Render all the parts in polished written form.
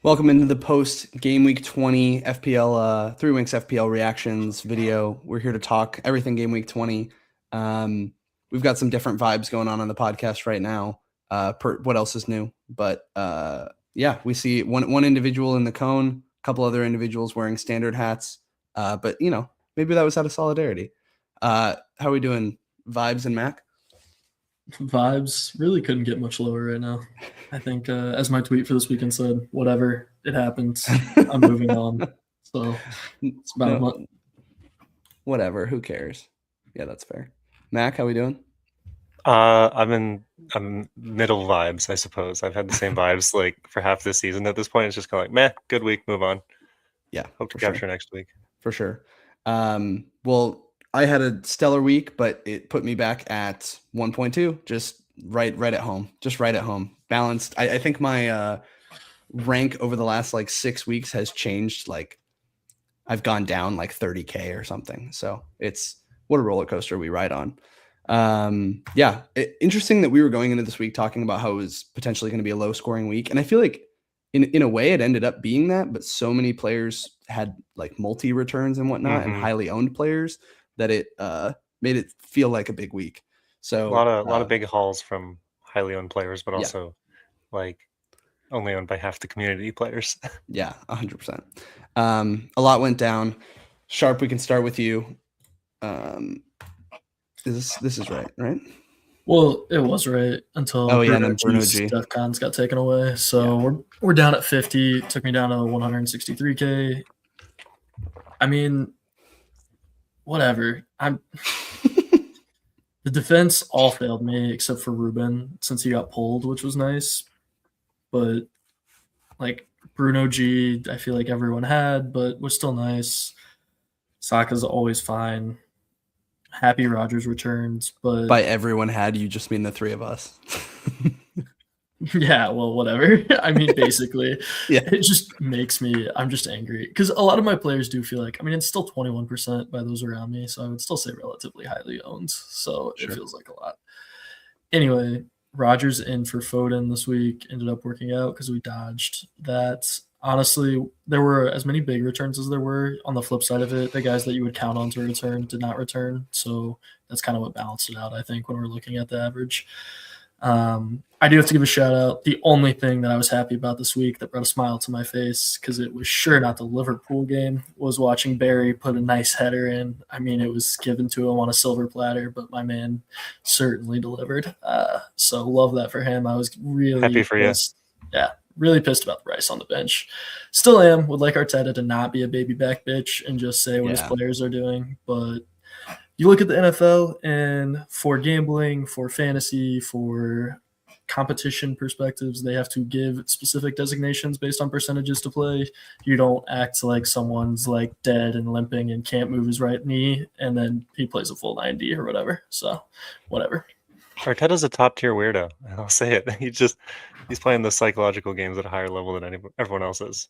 Welcome into the post Gameweek 20 FPL, 3 Wanks FPL reactions video. We're here to talk everything Gameweek 20. We've got some different vibes going on the podcast right now. What else is new? But yeah, we see one individual in the cone, a couple other individuals wearing standard hats. But you know, maybe that was out of solidarity. How are we doing, Vibes and Mac? Vibes really couldn't get much lower right now. I think, as my tweet for this weekend said, whatever, it happens. I'm moving on. So it's about No, whatever. Who cares? Yeah, that's fair. Mac, how we doing? I'm middle vibes, I suppose. I've had the same vibes like for half this season at this point. It's just kind of like, meh, good week, move on. Yeah, Hope to capture next week. For sure. Well, I had a stellar week, but it put me back at 1.2, just right at home. Just right at home. Balanced. I think my rank over the last like 6 weeks has changed. Like I've gone down like 30K or something. So it's what a roller coaster we ride on. Yeah, interesting that we were going into this week talking about how it was potentially going to be a low scoring week. And I feel like in a way it ended up being that, but so many players had like multi returns and whatnot and highly owned players that it made it feel like a big week. So a lot of big hauls from highly owned players, but also like only owned by half the community players. Yeah, 100%. A lot went down. Sharp, we can start with you. This is right? Well, it was right until Bruno G. DEFCONs got taken away. So we're down at 50. It took me down to 163K. I mean, whatever. The defense all failed me except for Ruben since he got pulled, which was nice. But like Bruno G, I feel like everyone had, but was still nice. Saka's always fine. Happy Rogers returns, but by everyone had, you just mean the three of us. Yeah, well, whatever. I mean, basically, yeah, it just makes me, I'm just angry because a lot of my players do feel like, I mean, it's still 21% by those around me, so I would still say relatively highly owned. So It feels like a lot. Anyway, Rogers in for Foden this week ended up working out because we dodged that. Honestly, there were as many big returns as there were. On the flip side of it, the guys that you would count on to return did not return. So that's kind of what balanced it out, I think, when we're looking at the average. I do have to give a shout out. The only thing that I was happy about this week that brought a smile to my face, because it was sure not the Liverpool game, was watching Barry put a nice header in. I mean, it was given to him on a silver platter, but my man certainly delivered. So love that for him. I was really happy for pissed. Yeah, really pissed about the Rice on the bench. Still am. Would like Arteta to not be a baby back bitch and just say what his players are doing, but you look at the NFL, and for gambling, for fantasy, for competition perspectives, they have to give specific designations based on percentages to play. You don't act like someone's like dead and limping and can't move his right knee, and then he plays a full 90 or whatever. So, whatever. Arteta's a top tier weirdo. I'll say it. He's playing the psychological games at a higher level than everyone else is.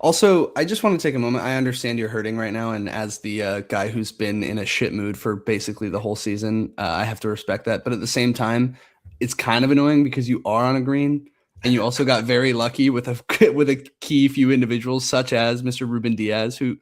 Also, I just want to take a moment. I understand you're hurting right now, and as the guy who's been in a shit mood for basically the whole season, I have to respect that. But at the same time, it's kind of annoying because you are on a green, and you also got very lucky with a key few individuals, such as Mr. Ruben Diaz, who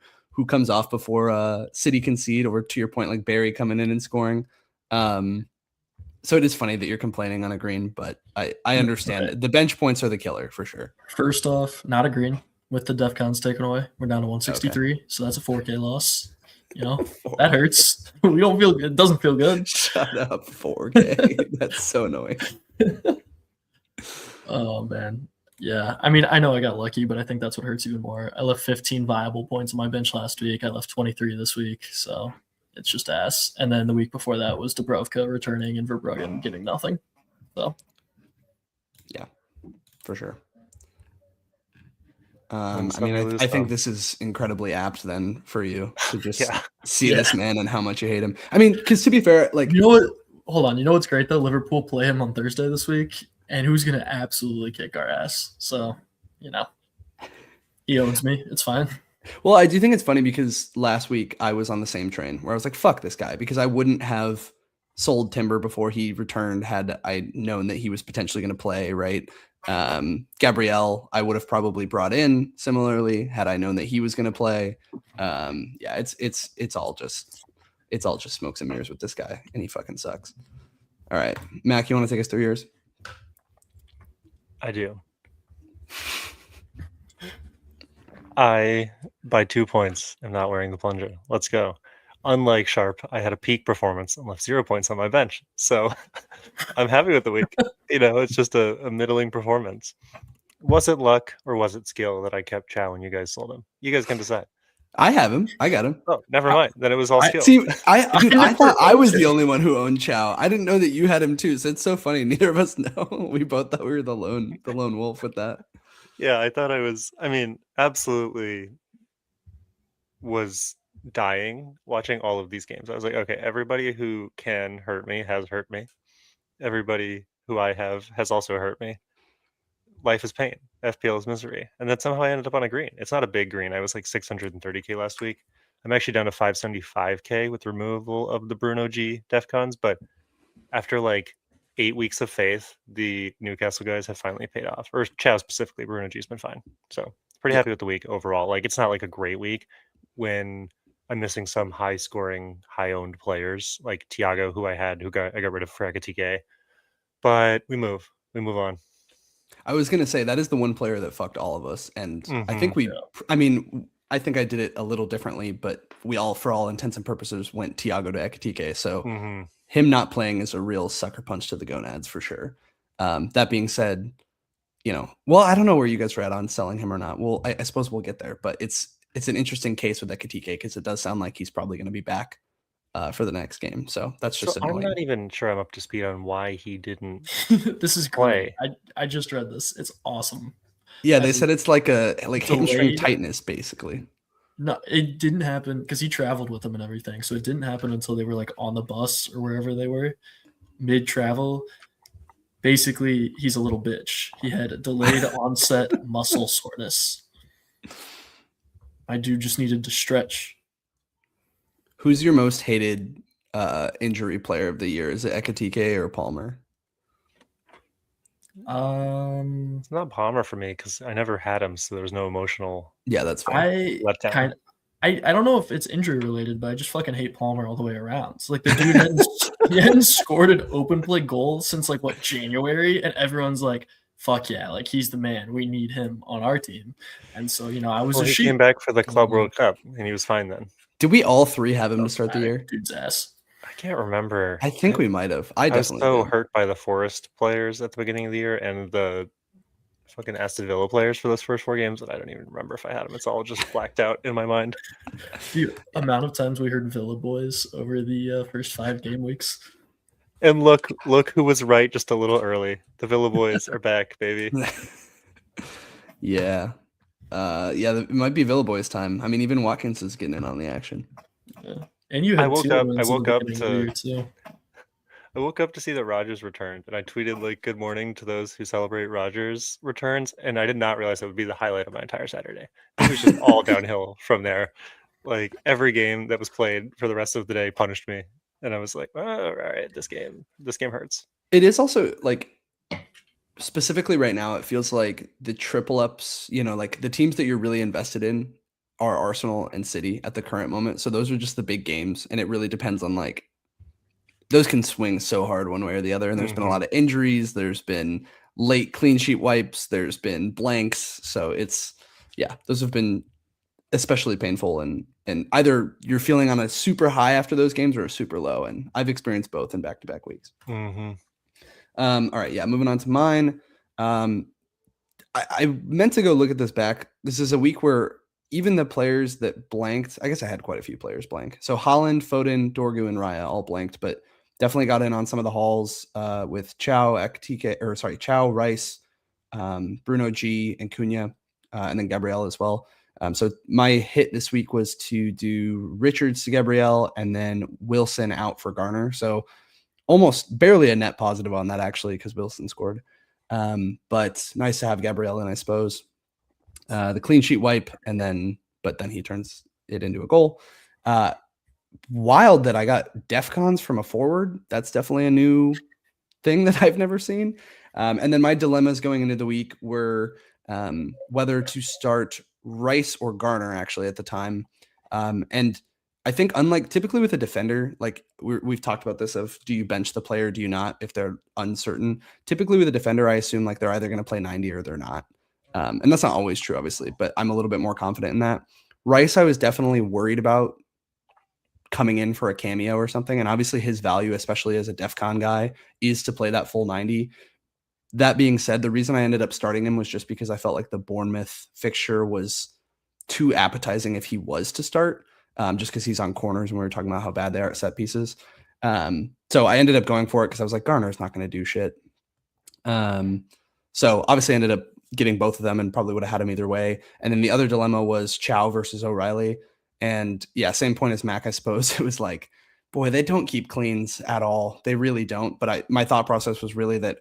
comes off before City concede, or to your point, like Barry coming in and scoring. So it is funny that you're complaining on a green, but I understand it. The bench points are the killer for sure. First off, not a green. With the DEFCONs taken away, we're down to 163, so that's a 4K loss. You know, that hurts. We don't feel good. It doesn't feel good. Shut up, 4K. That's so annoying. Oh, man. Yeah, I mean, I know I got lucky, but I think that's what hurts even more. I left 15 viable points on my bench last week. I left 23 this week, so it's just ass. And then the week before that was Dubrovka returning and Verbruggen getting nothing. So, yeah, for sure. I mean, I think this is incredibly apt then for you to just see this man and how much you hate him. I mean, because to be fair, like, you know what? Hold on. You know what's great though? Liverpool play him on Thursday this week, and who's gonna absolutely kick our ass? So, you know, he owns me. It's fine. Well, I do think it's funny because last week I was on the same train where I was like, "Fuck this guy," because I wouldn't have sold Timber before he returned had I known that he was potentially going to play, right? Gabrielle, I would have probably brought in similarly had I known that he was going to play. Yeah, it's all just smokes and mirrors with this guy, and he fucking sucks. All right, Mac, you want to take us through yours? I do. I, by 2 points, am not wearing the plunger. Let's go. Unlike Sharp, I had a peak performance and left 0 points on my bench. So I'm happy with the week. It's just a middling performance. Was it luck or was it skill that I kept Chow when you guys sold him? You guys can decide. I have him. I got him. Oh, never mind. Then it was all skill. I thought I was the only one who owned Chow. I didn't know that you had him too. So it's so funny. Neither of us know. We both thought we were the lone wolf with that. Yeah, I thought absolutely was dying watching all of these games. I was like, okay, everybody who can hurt me has hurt me. Everybody who I have has also hurt me. Life is pain. FPL is misery. And then somehow I ended up on a green. It's not a big green. I was like 630k last week. I'm actually down to 575k with removal of the Bruno G Defcons. But after like 8 weeks of faith, the Newcastle guys have finally paid off. Or Chow specifically, Bruno G's been fine. So pretty happy with the week overall. Like, it's not like a great week when I'm missing some high scoring, high owned players like Thiago, who I got rid of for Ka-Thiaw. But we move on. I was going to say that is the one player that fucked all of us. And I think I think I did it a little differently, but we all, for all intents and purposes, went Thiago to Ka-Thiaw. So him not playing is a real sucker punch to the gonads for sure. That being said, well, I don't know where you guys were at on selling him or not. Well, I suppose we'll get there, but it's an interesting case with Ka-Thiaw because it does sound like he's probably going to be back for the next game. So that's just annoying. I'm not even sure I'm up to speed on why he didn't This is play. Great. I just read this. It's awesome. Yeah, they said it's like hamstring tightness, basically. No, it didn't happen because he traveled with them and everything. So it didn't happen until they were like on the bus or wherever they were mid-travel. Basically, he's a little bitch. He had a delayed onset muscle soreness. My dude just needed to stretch. Who's your most hated injury player of the year? Is it Ka-Thiaw or Palmer? It's not Palmer for me because I never had him, so there was no emotional. Yeah, that's fine. I don't know if it's injury related, but I just fucking hate Palmer all the way around. It's like the dude hadn't scored an open play goal since January, and everyone's like, "Fuck yeah, like he's the man. We need him on our team." And so I was. He came back for the Club World Cup, and he was fine then. Did we all three have him to start the year? Dude's ass. I can't remember. I think we might have. I was so hurt by the Forest players at the beginning of the year and the fucking Aston Villa players for those first 4 games that I don't even remember if I had them. It's all just blacked out in my mind. The amount of times we heard Villa boys over the first 5 game weeks. And look who was right just a little early. The Villa boys are back, baby. Yeah. It might be Villa boys time. I mean, even Watkins is getting in on the action. Yeah. And you had I woke up to see that Rogers returned, and I tweeted good morning to those who celebrate Rogers returns, and I did not realize it would be the highlight of my entire Saturday. It was just all downhill from there. Like every game that was played for the rest of the day punished me, and I was like, oh, all right, this game hurts. It is also specifically right now, it feels like the triple ups, the teams that you're really invested in are Arsenal and City at the current moment. So those are just the big games, and it really depends on those can swing so hard one way or the other. And there's been a lot of injuries. There's been late clean sheet wipes. There's been blanks. So those have been especially painful. And either you're feeling on a super high after those games or a super low. And I've experienced both in back-to-back weeks. Mm-hmm. All right. Yeah. Moving on to mine. I meant to go look at this back. This is a week where even the players that blanked, I guess I had quite a few players blank. So Haaland, Foden, Dorgu, and Raya all blanked, but definitely got in on some of the hauls with Chow, Rice, Bruno G, and Cunha, and then Gabrielle as well. So my hit this week was to do Richards to Gabrielle and then Wilson out for Garner. So almost barely a net positive on that actually because Wilson scored. But nice to have Gabrielle in, I suppose. The clean sheet wipe, but then he turns it into a goal. Wild that I got Defcons from a forward. That's definitely a new thing that I've never seen. And then my dilemmas going into the week were whether to start Rice or Garner actually at the time. And I think unlike typically with a defender, like we've talked about this of do you bench the player, do you not, if they're uncertain. Typically with a defender, I assume like they're either going to play 90 or they're not. And that's not always true, obviously, but I'm a little bit more confident in that. Rice, I was definitely worried about coming in for a cameo or something. And obviously his value, especially as a DEF CON guy, is to play that full 90. That being said, the reason I ended up starting him was just because I felt like the Bournemouth fixture was too appetizing if he was to start, just because he's on corners and we were talking about how bad they are at set pieces. So I ended up going for it because I was like, Garner's not going to do shit. So obviously I ended up getting both of them and probably would have had him either way. And then the other dilemma was Chow versus O'Reilly. And yeah, same point as Mac, I suppose. It was like, boy, they don't keep cleans at all. They really don't. But my thought process was really that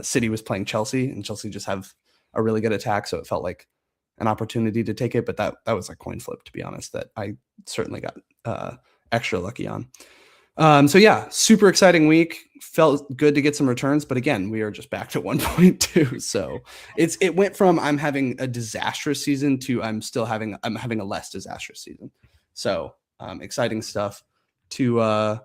City was playing Chelsea and Chelsea just have a really good attack. So it felt like an opportunity to take it. But that was a coin flip, to be honest, that I certainly got extra lucky on. So yeah, super exciting week. Felt good to get some returns, but again, we are just back to 1.2. So it went from I'm having a disastrous season to I'm having a less disastrous season. So exciting stuff to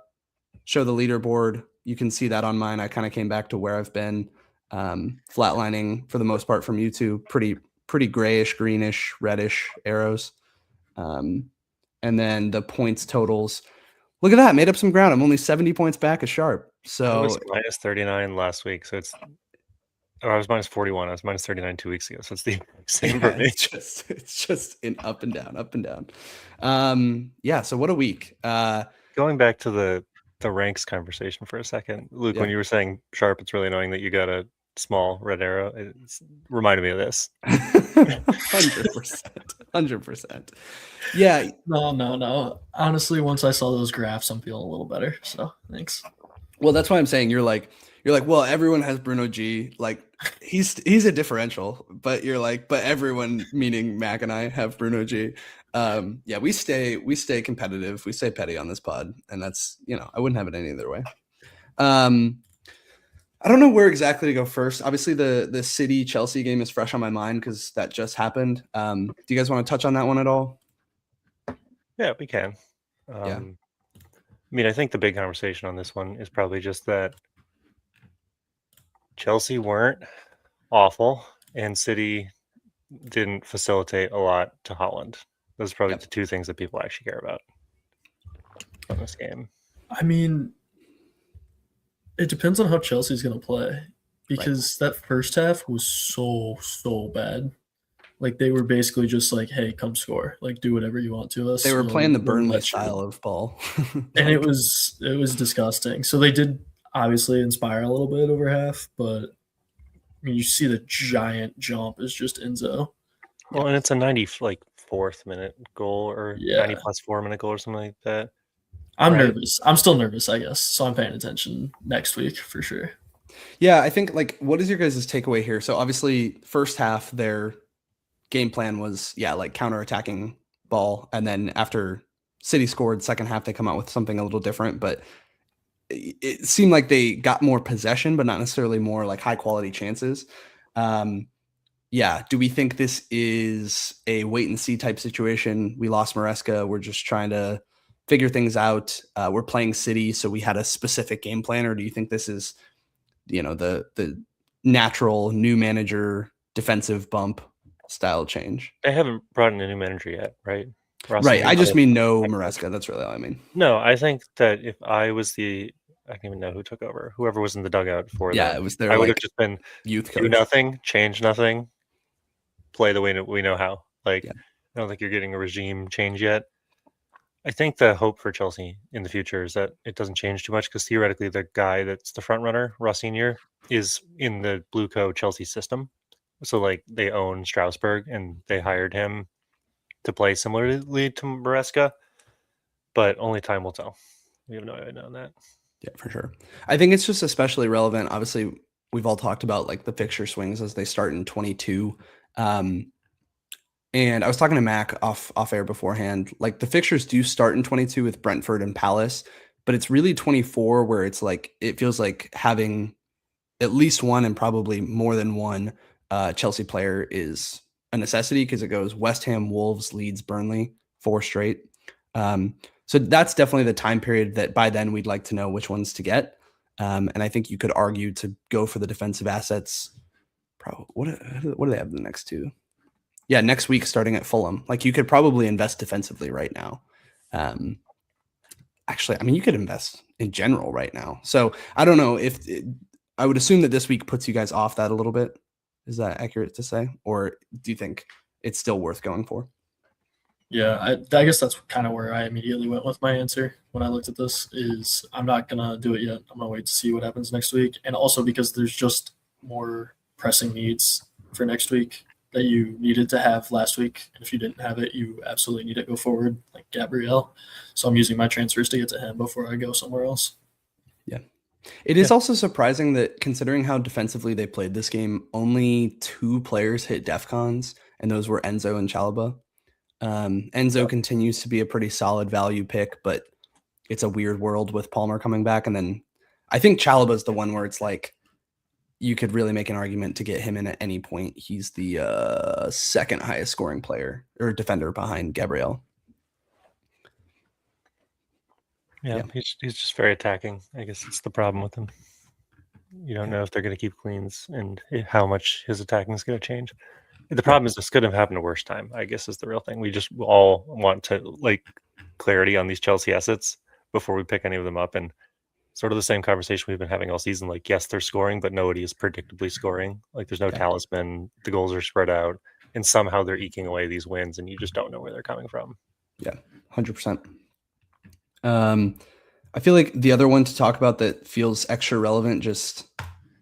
show the leaderboard. You can see that on mine. I kind of came back to where I've been, flatlining for the most part from YouTube. Pretty grayish, greenish, reddish arrows. And then the points totals. Look at that, made up some ground. I'm only 70 points back a sharp. So I was minus 39 last week. So I was minus 41. I was minus 39 2 weeks ago. So it's the same for me. It's just in up and down. Yeah. So what a week. Going back to the ranks conversation for a second, Luke, when you were saying sharp, it's really annoying that you got a small red arrow. It reminded me of this. 100%. Yeah. No. Honestly, once I saw those graphs, I'm feeling a little better. So thanks. Well, that's why I'm saying you're like, well, everyone has Bruno G. Like he's a differential, but you're like, but everyone, meaning Mac and I, have Bruno G. Yeah, we stay competitive. We stay petty on this pod, and that's, I wouldn't have it any other way. I don't know where exactly to go first. Obviously, the City Chelsea game is fresh on my mind because that just happened. Do you guys want to touch on that one at all? Yeah, we can. Yeah. I mean, I think the big conversation on this one is probably just that Chelsea weren't awful and City didn't facilitate a lot to Holland. Those are probably the two things that people actually care about on this game. I mean, it depends on how Chelsea's going to play because that first half was so bad. Like they were basically just like, hey, come score, like do whatever you want to us. They were playing the Burnley style of ball. And it was disgusting. So they did obviously inspire a little bit over half, but I mean, you see the giant jump is just Enzo. Well, and it's a 94th minute goal or 90 plus 4 minute goal or something like that. I'm nervous. I'm still nervous, I guess. So I'm paying attention next week for sure. Yeah, I think what is your guys' takeaway here? So obviously first half their game plan was, like counter-attacking ball. And then after City scored, second half, they come out with something a little different. But it seemed like they got more possession, but not necessarily more like high-quality chances. Do we think this is a wait-and-see type situation? We lost Maresca. We're just trying to figure things out. We're playing City, so we had a specific game plan. Or do you think this is, the natural new manager defensive bump style change? They haven't brought in a new manager yet, right? Right. I just mean no Maresca. That's really all I mean. No, I think that if I was I don't even know who took over. Whoever was in the dugout for that. It was their I would have just been youth coach. Do nothing, change nothing, play the way we know how. I don't think you're getting a regime change yet. I think the hope for Chelsea in the future is that it doesn't change too much because theoretically the guy that's the front runner, Ross Senior, is in the Blue Co Chelsea system. So they own Strasbourg and they hired him to play similarly to Maresca, but only time will tell. We have no idea on that. Yeah, for sure. I think it's just especially relevant. Obviously, we've all talked about the fixture swings as they start in 22. And I was talking to Mac off air beforehand. The fixtures do start in 22 with Brentford and Palace, but it's really 24 where it's it feels like having at least one and probably more than one Chelsea player is a necessity because it goes West Ham, Wolves, Leeds, Burnley, 4 straight. So that's definitely the time period that by then we'd like to know which ones to get. And I think you could argue to go for the defensive assets. Probably what do they have the next two? Yeah, next week starting at Fulham. Like you could probably invest defensively right now. Actually, I mean, you could invest in general right now. So I don't know if I would assume that this week puts you guys off that a little bit. Is that accurate to say? Or do you think it's still worth going for? Yeah, I guess that's kind of where I immediately went with my answer when I looked at this is I'm not going to do it yet. I'm going to wait to see what happens next week. And also because there's just more pressing needs for next week that you needed to have last week. And if you didn't have it, you absolutely need to go forward, like Gabriel. So I'm using my transfers to get to him before I go somewhere else. Yeah. It is also surprising that considering how defensively they played this game, only 2 players hit DEFCONs, and those were Enzo and Chalobah. Enzo continues to be a pretty solid value pick, but it's a weird world with Palmer coming back. And then I think Chalobah is the one where it's like you could really make an argument to get him in at any point. He's the second highest scoring player or defender behind Gabriel. Yeah, he's just very attacking. I guess it's the problem with him. You don't know if they're going to keep cleans and how much his attacking is going to change. The problem is this could have happened a worse time, I guess, is the real thing. We just all want to like clarity on these Chelsea assets before we pick any of them up. And sort of the same conversation we've been having all season. Like, yes, they're scoring, but nobody is predictably scoring. Like there's no talisman. The goals are spread out and somehow they're eking away these wins and you just don't know where they're coming from. Yeah, 100%. I feel like the other one to talk about that feels extra relevant just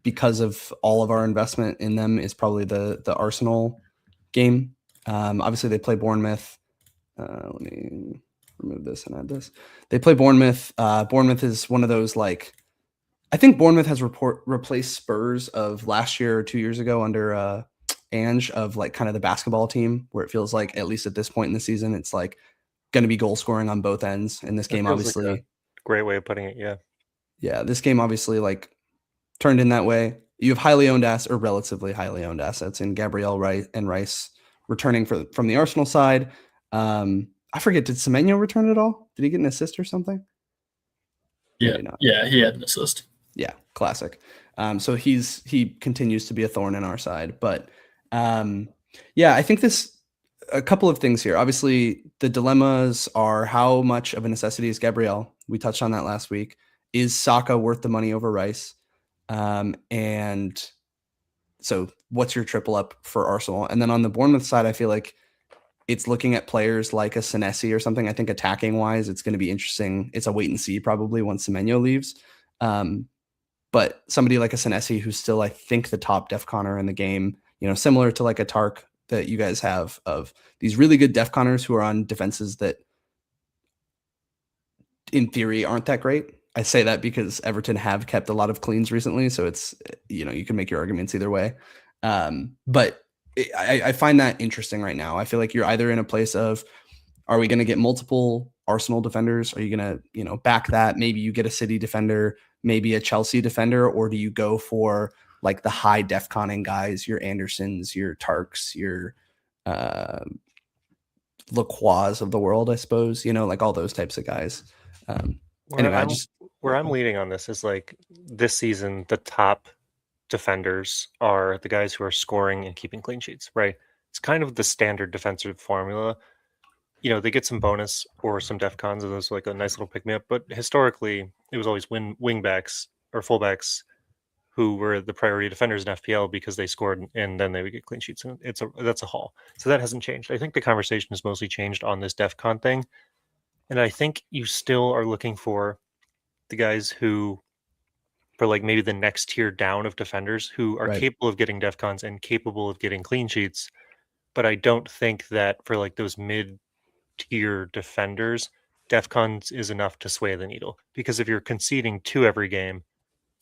because of all of our investment in them is probably the Arsenal game. Obviously, they play Bournemouth. Let me remove this and add this. They play Bournemouth. Bournemouth is one of those like I think Bournemouth has replaced Spurs of last year or 2 years ago under Ange of like kind of the basketball team where it feels like at least at this point in the season it's like going to be goal scoring on both ends in this game. Obviously, like great way of putting it. Yeah, this game obviously like turned in that way. You have highly owned or relatively highly owned assets in Gabriel and Rice returning from the Arsenal side. I forget, did Semenyo return at all? Did he get an assist or something? Yeah, yeah, he had an assist. Yeah, classic. So he continues to be a thorn in our side, but yeah, I think a couple of things here. Obviously, the dilemmas are how much of a necessity is Gabriel? We touched on that last week. Is Saka worth the money over Rice? And so what's your triple up for Arsenal? And then on the Bournemouth side, I feel like it's looking at players like a Senesi or something. I think attacking wise, it's going to be interesting. It's a wait and see probably once Semenyo leaves. But somebody like a Senesi who's still, I think, the top DEFCONer in the game, similar to like a Tark that you guys have of these really good DEFCONers who are on defenses that in theory aren't that great. I say that because Everton have kept a lot of cleans recently. So it's, you can make your arguments either way. But I find that interesting right now. I feel like you're either in a place of, are we going to get multiple Arsenal defenders? Are you going to, back that? Maybe you get a City defender, maybe a Chelsea defender, or do you go for like the high DEFCONing guys, your Andersons, your Tarks, your Lacroix of the world, I suppose, like all those types of guys. Where I'm leading on this is like this season, the top defenders are the guys who are scoring and keeping clean sheets, right? It's kind of the standard defensive formula. They get some bonus or some DEFCONs, and those like a nice little pick me up. But historically, it was always wingbacks or fullbacks who were the priority defenders in FPL because they scored and then they would get clean sheets. And that's a haul. So that hasn't changed. I think the conversation has mostly changed on this DEFCON thing. And I think you still are looking for the guys who, for like maybe the next tier down of defenders who are capable of getting DEFCONs and capable of getting clean sheets. But I don't think that for like those mid-tier defenders, DEFCONs is enough to sway the needle. Because if you're conceding 2 every game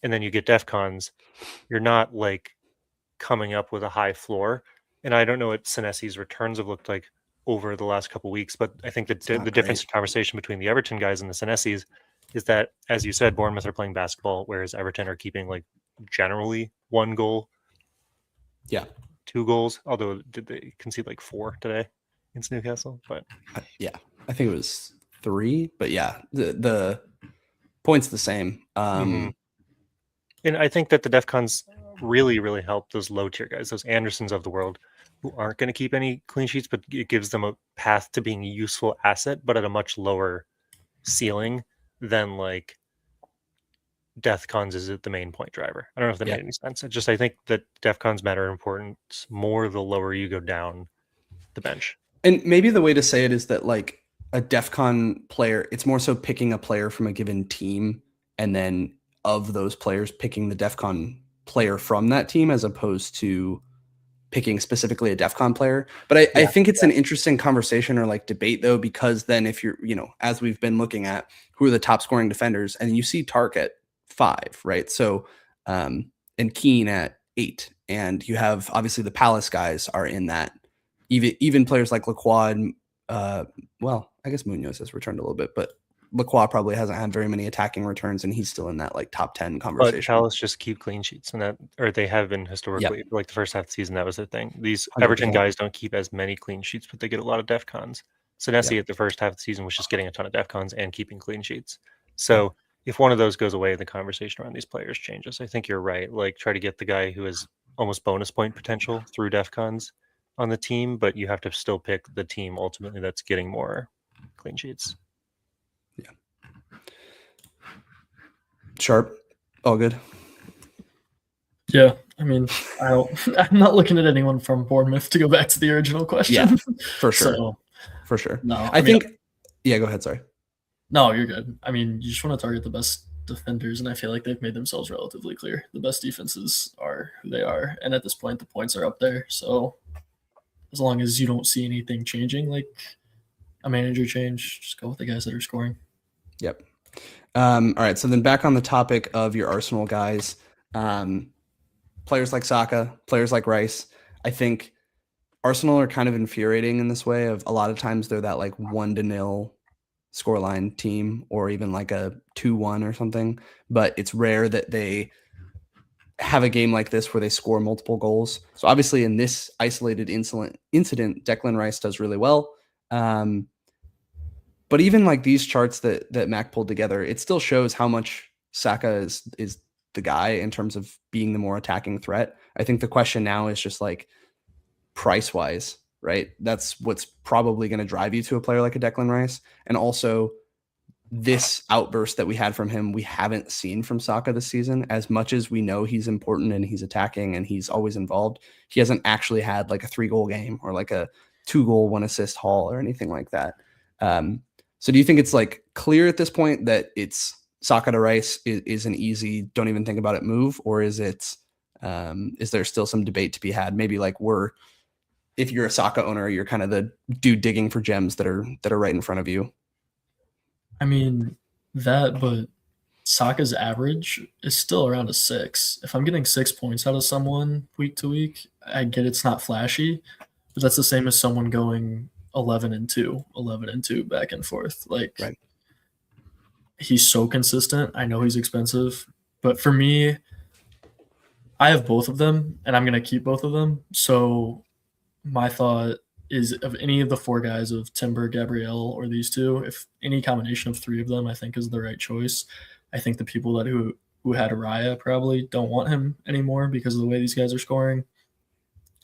and then you get DEFCONs, you're not like coming up with a high floor. And I don't know what Senesi's returns have looked like over the last couple of weeks, but I think the difference in conversation between the Everton guys and the Senesi's is that, as you said, Bournemouth are playing basketball, whereas Everton are keeping like generally 1 goal. Yeah. 2 goals, although did they concede like 4 today against Newcastle? But yeah, I think it was 3, but yeah, the point's the same. and I think that the DEFCONs really, really help those low tier guys, those Andersons of the world, who aren't going to keep any clean sheets, but it gives them a path to being a useful asset, but at a much lower ceiling than like DEFCONs is the main point driver. I don't know if that made any sense. I think that DEFCONs matter in importance more the lower you go down the bench. And maybe the way to say it is that like a DEFCON player, it's more so picking a player from a given team and then of those players picking the DEFCON player from that team as opposed to picking specifically a DEFCON player. But I think it's an interesting conversation or like debate though, because then if you're, as we've been looking at who are the top scoring defenders and you see Tark at 5, right? So, and Keane at 8, and you have obviously the Palace guys are in that. Even players like Lacroix and well, I guess Munoz has returned a little bit, but Lacroix probably hasn't had very many attacking returns, and he's still in that like top 10 conversation. But Palace just keep clean sheets, and that, or they have been historically. Like the first half of the season, that was their thing. These 100%. Everton guys don't keep as many clean sheets, but they get a lot of DEFCONs. Senesi at the first half of the season was just getting a ton of DEFCONs and keeping clean sheets. So if one of those goes away, the conversation around these players changes. I think you're right. Like try to get the guy who has almost bonus point potential through DEFCONs on the team, but you have to still pick the team ultimately that's getting more clean sheets. Yeah. Sharp. All good. Yeah, I mean, I'm not looking at anyone from Bournemouth to go back to the original question. Yeah, for sure. So, for sure. No, I think. Yeah, go ahead. Sorry. No, you're good. I mean, you just want to target the best defenders, and I feel like they've made themselves relatively clear. The best defenses are who they are, and at this point, the points are up there. So, as long as you don't see anything changing, like a manager change, just go with the guys that are scoring. Yep. All right. So then back on the topic of your Arsenal guys, players like Saka, players like Rice, I think Arsenal are kind of infuriating in this way of a lot of times they're that like 1-0 scoreline team or even like a 2-1 or something, but it's rare that they have a game like this where they score multiple goals. So obviously in this isolated incident, Declan Rice does really well. But even like these charts that Mac pulled together, it still shows how much Saka is the guy in terms of being the more attacking threat. I think the question now is just like price wise, right? That's what's probably going to drive you to a player like a Declan Rice. And also this outburst that we had from him, we haven't seen from Saka this season. As much as we know he's important and he's attacking and he's always involved, he hasn't actually had like a 3-goal game or like a 2-goal, 1-assist haul or anything like that. So do you think it's like clear at this point that it's Saka to Rice is an easy, don't even think about it move, or is it, is there still some debate to be had? Maybe like if you're a Saka owner, you're kind of the dude digging for gems that are right in front of you. I mean but Saka's average is still around a 6. If I'm getting 6 points out of someone week to week, I get it's not flashy, but that's the same as someone going 11-2 back and forth. Like, right. He's so consistent. I know he's expensive, but for me, I have both of them, and I'm going to keep both of them. So my thought is of any of the 4 guys of Timber, Gabriel, or these 2, if any combination of 3 of them I think is the right choice. I think the people who had Araya probably don't want him anymore because of the way these guys are scoring.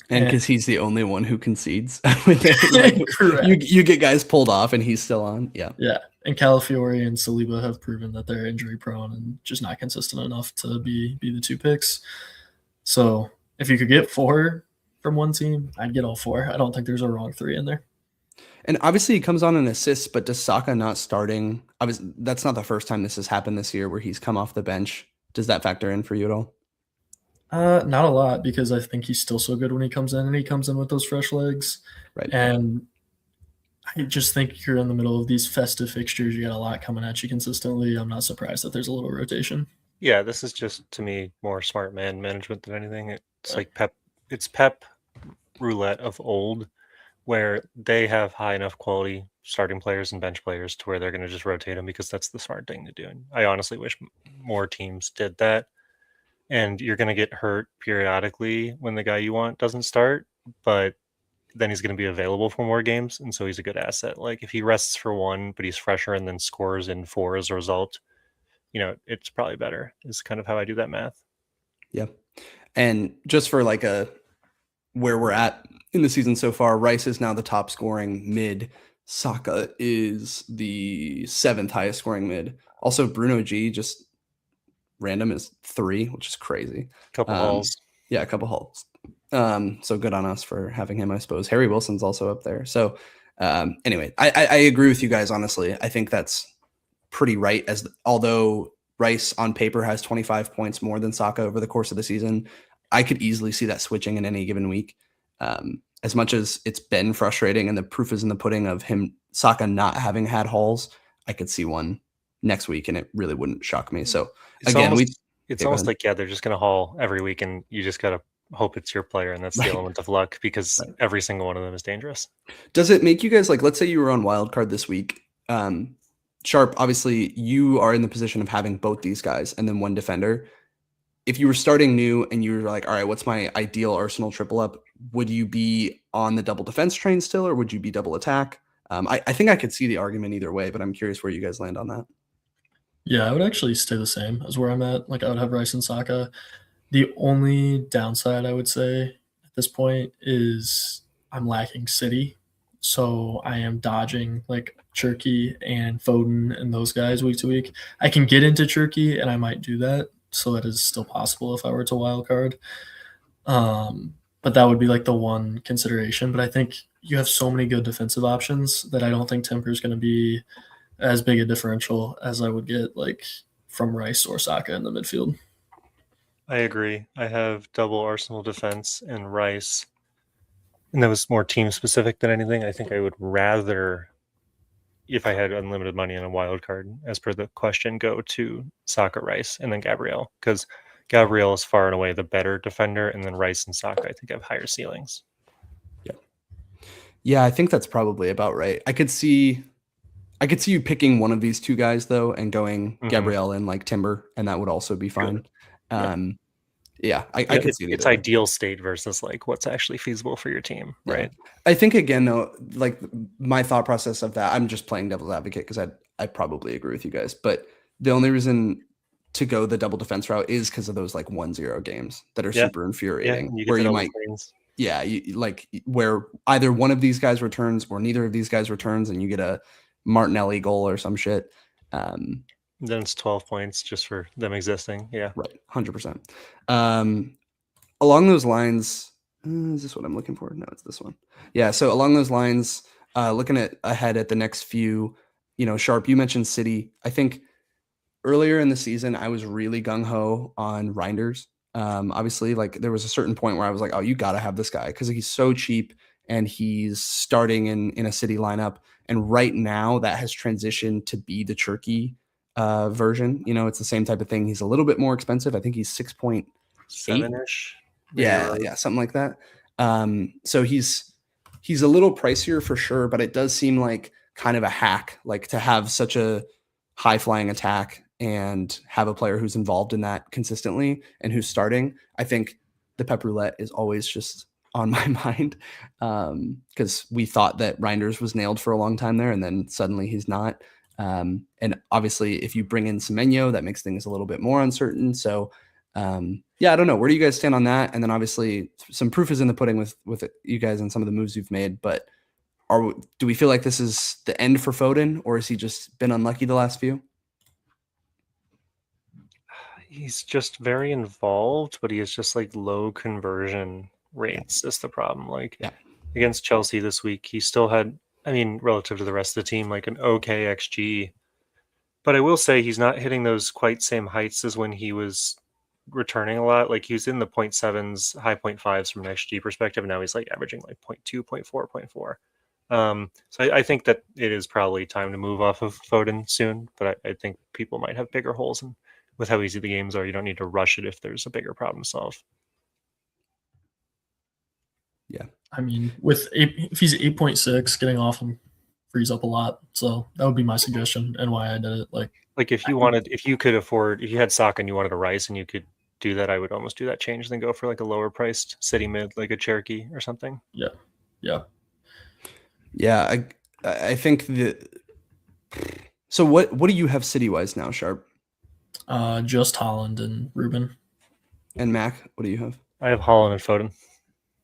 And because he's the only one who concedes. Like, you get guys pulled off and he's still on. Yeah. Yeah. And Calafiori and Saliba have proven that they're injury prone and just not consistent enough to be the 2 picks. So if you could get 4 from one team, I'd get all 4. I don't think there's a wrong 3 in there. And obviously he comes on an assist, but does Saka not starting? Obviously, that's not the first time this has happened this year where he's come off the bench. Does that factor in for you at all? Not a lot, because I think he's still so good when he comes in, and he comes in with those fresh legs. Right. And I just think you're in the middle of these festive fixtures. You got a lot coming at you consistently. I'm not surprised that there's a little rotation. Yeah, this is just, to me, more smart man management than anything. It's like Pep roulette of old, where they have high enough quality starting players and bench players to where they're going to just rotate them because that's the smart thing to do. And I honestly wish more teams did that. and you're going to get hurt periodically when the guy you want doesn't start, but then he's going to be available for more games, and so he's a good asset. Like if he rests for one, but he's fresher and then scores in 4 as a result, it's probably better. Is kind of how I do that math. Yeah. And just for like where we're at in the season so far, Rice is now the top scoring mid. Saka is the 7th highest scoring mid. Also, Bruno G just random is 3, which is crazy. Couple hauls. Yeah, a couple hauls. So good on us for having him, I suppose. Harry Wilson's also up there. So anyway, I agree with you guys, honestly. I think that's pretty right, although Rice on paper has 25 points more than Saka over the course of the season. I could easily see that switching in any given week. As much as it's been frustrating and the proof is in the pudding of Saka not having had hauls, I could see one next week and it really wouldn't shock me. So it's again, almost like, they're just going to haul every week and you just got to hope it's your player, and that's the element of luck, because every single one of them is dangerous. Does it make you guys, like, let's say you were on wildcard this week, Sharp, obviously you are in the position of having both these guys and then one defender. If you were starting new and you were like, all right, what's my ideal Arsenal triple up? Would you be on the double defense train still, or would you be double attack? I think I could see the argument either way, but I'm curious where you guys land on that. Yeah, I would actually stay the same as where I'm at. Like I would have Rice and Saka. The only downside I would say at this point is I'm lacking City. So I am dodging like Cherky and Foden and those guys week to week. I can get into Cherky and I might do that. So that is still possible if I were to wildcard. But that would be like the one consideration. But I think you have so many good defensive options that I don't think Timber is going to be as big a differential as I would get like from Rice or Saka in the midfield. I agree. I have double Arsenal defense and Rice, and that was more team specific than anything. I think I would rather, if I had unlimited money in a wild card, as per the question, go to Saka, Rice, and then Gabriel, because Gabriel is far and away the better defender, and then Rice and Saka I think have higher ceilings. Yeah, I think that's probably about right. I could see you picking one of these two guys though and going Gabriel and like Timber, and that would also be fine. Yeah, I could see it's ideal state versus like what's actually feasible for your team, right? I think again though, like my thought process of that, I'm just playing devil's advocate because I probably agree with you guys, but the only reason to go the double defense route is because of those like 1-0 games that are super infuriating, where you might where either one of these guys returns or neither of these guys returns, and you get a Martinelli goal or some shit. Then it's 12 points just for them existing. Yeah. Right. 100%. Along those lines, is this what I'm looking for? No, it's this one. Yeah. So along those lines, looking ahead at the next few, Sharp, you mentioned City. I think earlier in the season, I was really gung-ho on Reinders. Obviously, like there was a certain point where I was like, oh, you got to have this guy because he's so cheap and he's starting in a City lineup. And right now that has transitioned to be the Cherky version. It's the same type of thing. He's a little bit more expensive. I think he's 6.7-ish. Yeah, something like that. So he's a little pricier for sure, but it does seem like kind of a hack, like to have such a high flying attack and have a player who's involved in that consistently and who's starting. I think the Pep Roulette is always just on my mind because we thought that Reinders was nailed for a long time there, and then suddenly he's not. And obviously, if you bring in Semenyo, that makes things a little bit more uncertain. So, I don't know. Where do you guys stand on that? And then obviously, some proof is in the pudding with you guys and some of the moves you've made. But do we feel like this is the end for Foden, or has he just been unlucky the last few? He's just very involved, but he is just like low conversion rates is the problem. Like against Chelsea this week, he still had, relative to the rest of the team, like an okay XG. But I will say he's not hitting those quite same heights as when he was returning a lot. Like he was in the 0.7s, high 0.5s from an XG perspective. And now he's like averaging like 0.2, 0.4, 0.4. So I think that it is probably time to move off of Foden soon. But I think people might have bigger holes. And with how easy the games are, you don't need to rush it if there's a bigger problem to solve. Yeah. If he's 8.6, getting off him frees up a lot. So that would be my suggestion and why I did it. Like if you had Saka and you wanted a Rice and you could do that, I would almost do that change, then go for like a lower priced city mid, like a Cherokee or something. Yeah. I think so what do you have city wise now, Sharp? Just Holland and Ruben. And Mac, what do you have? I have Holland and Foden.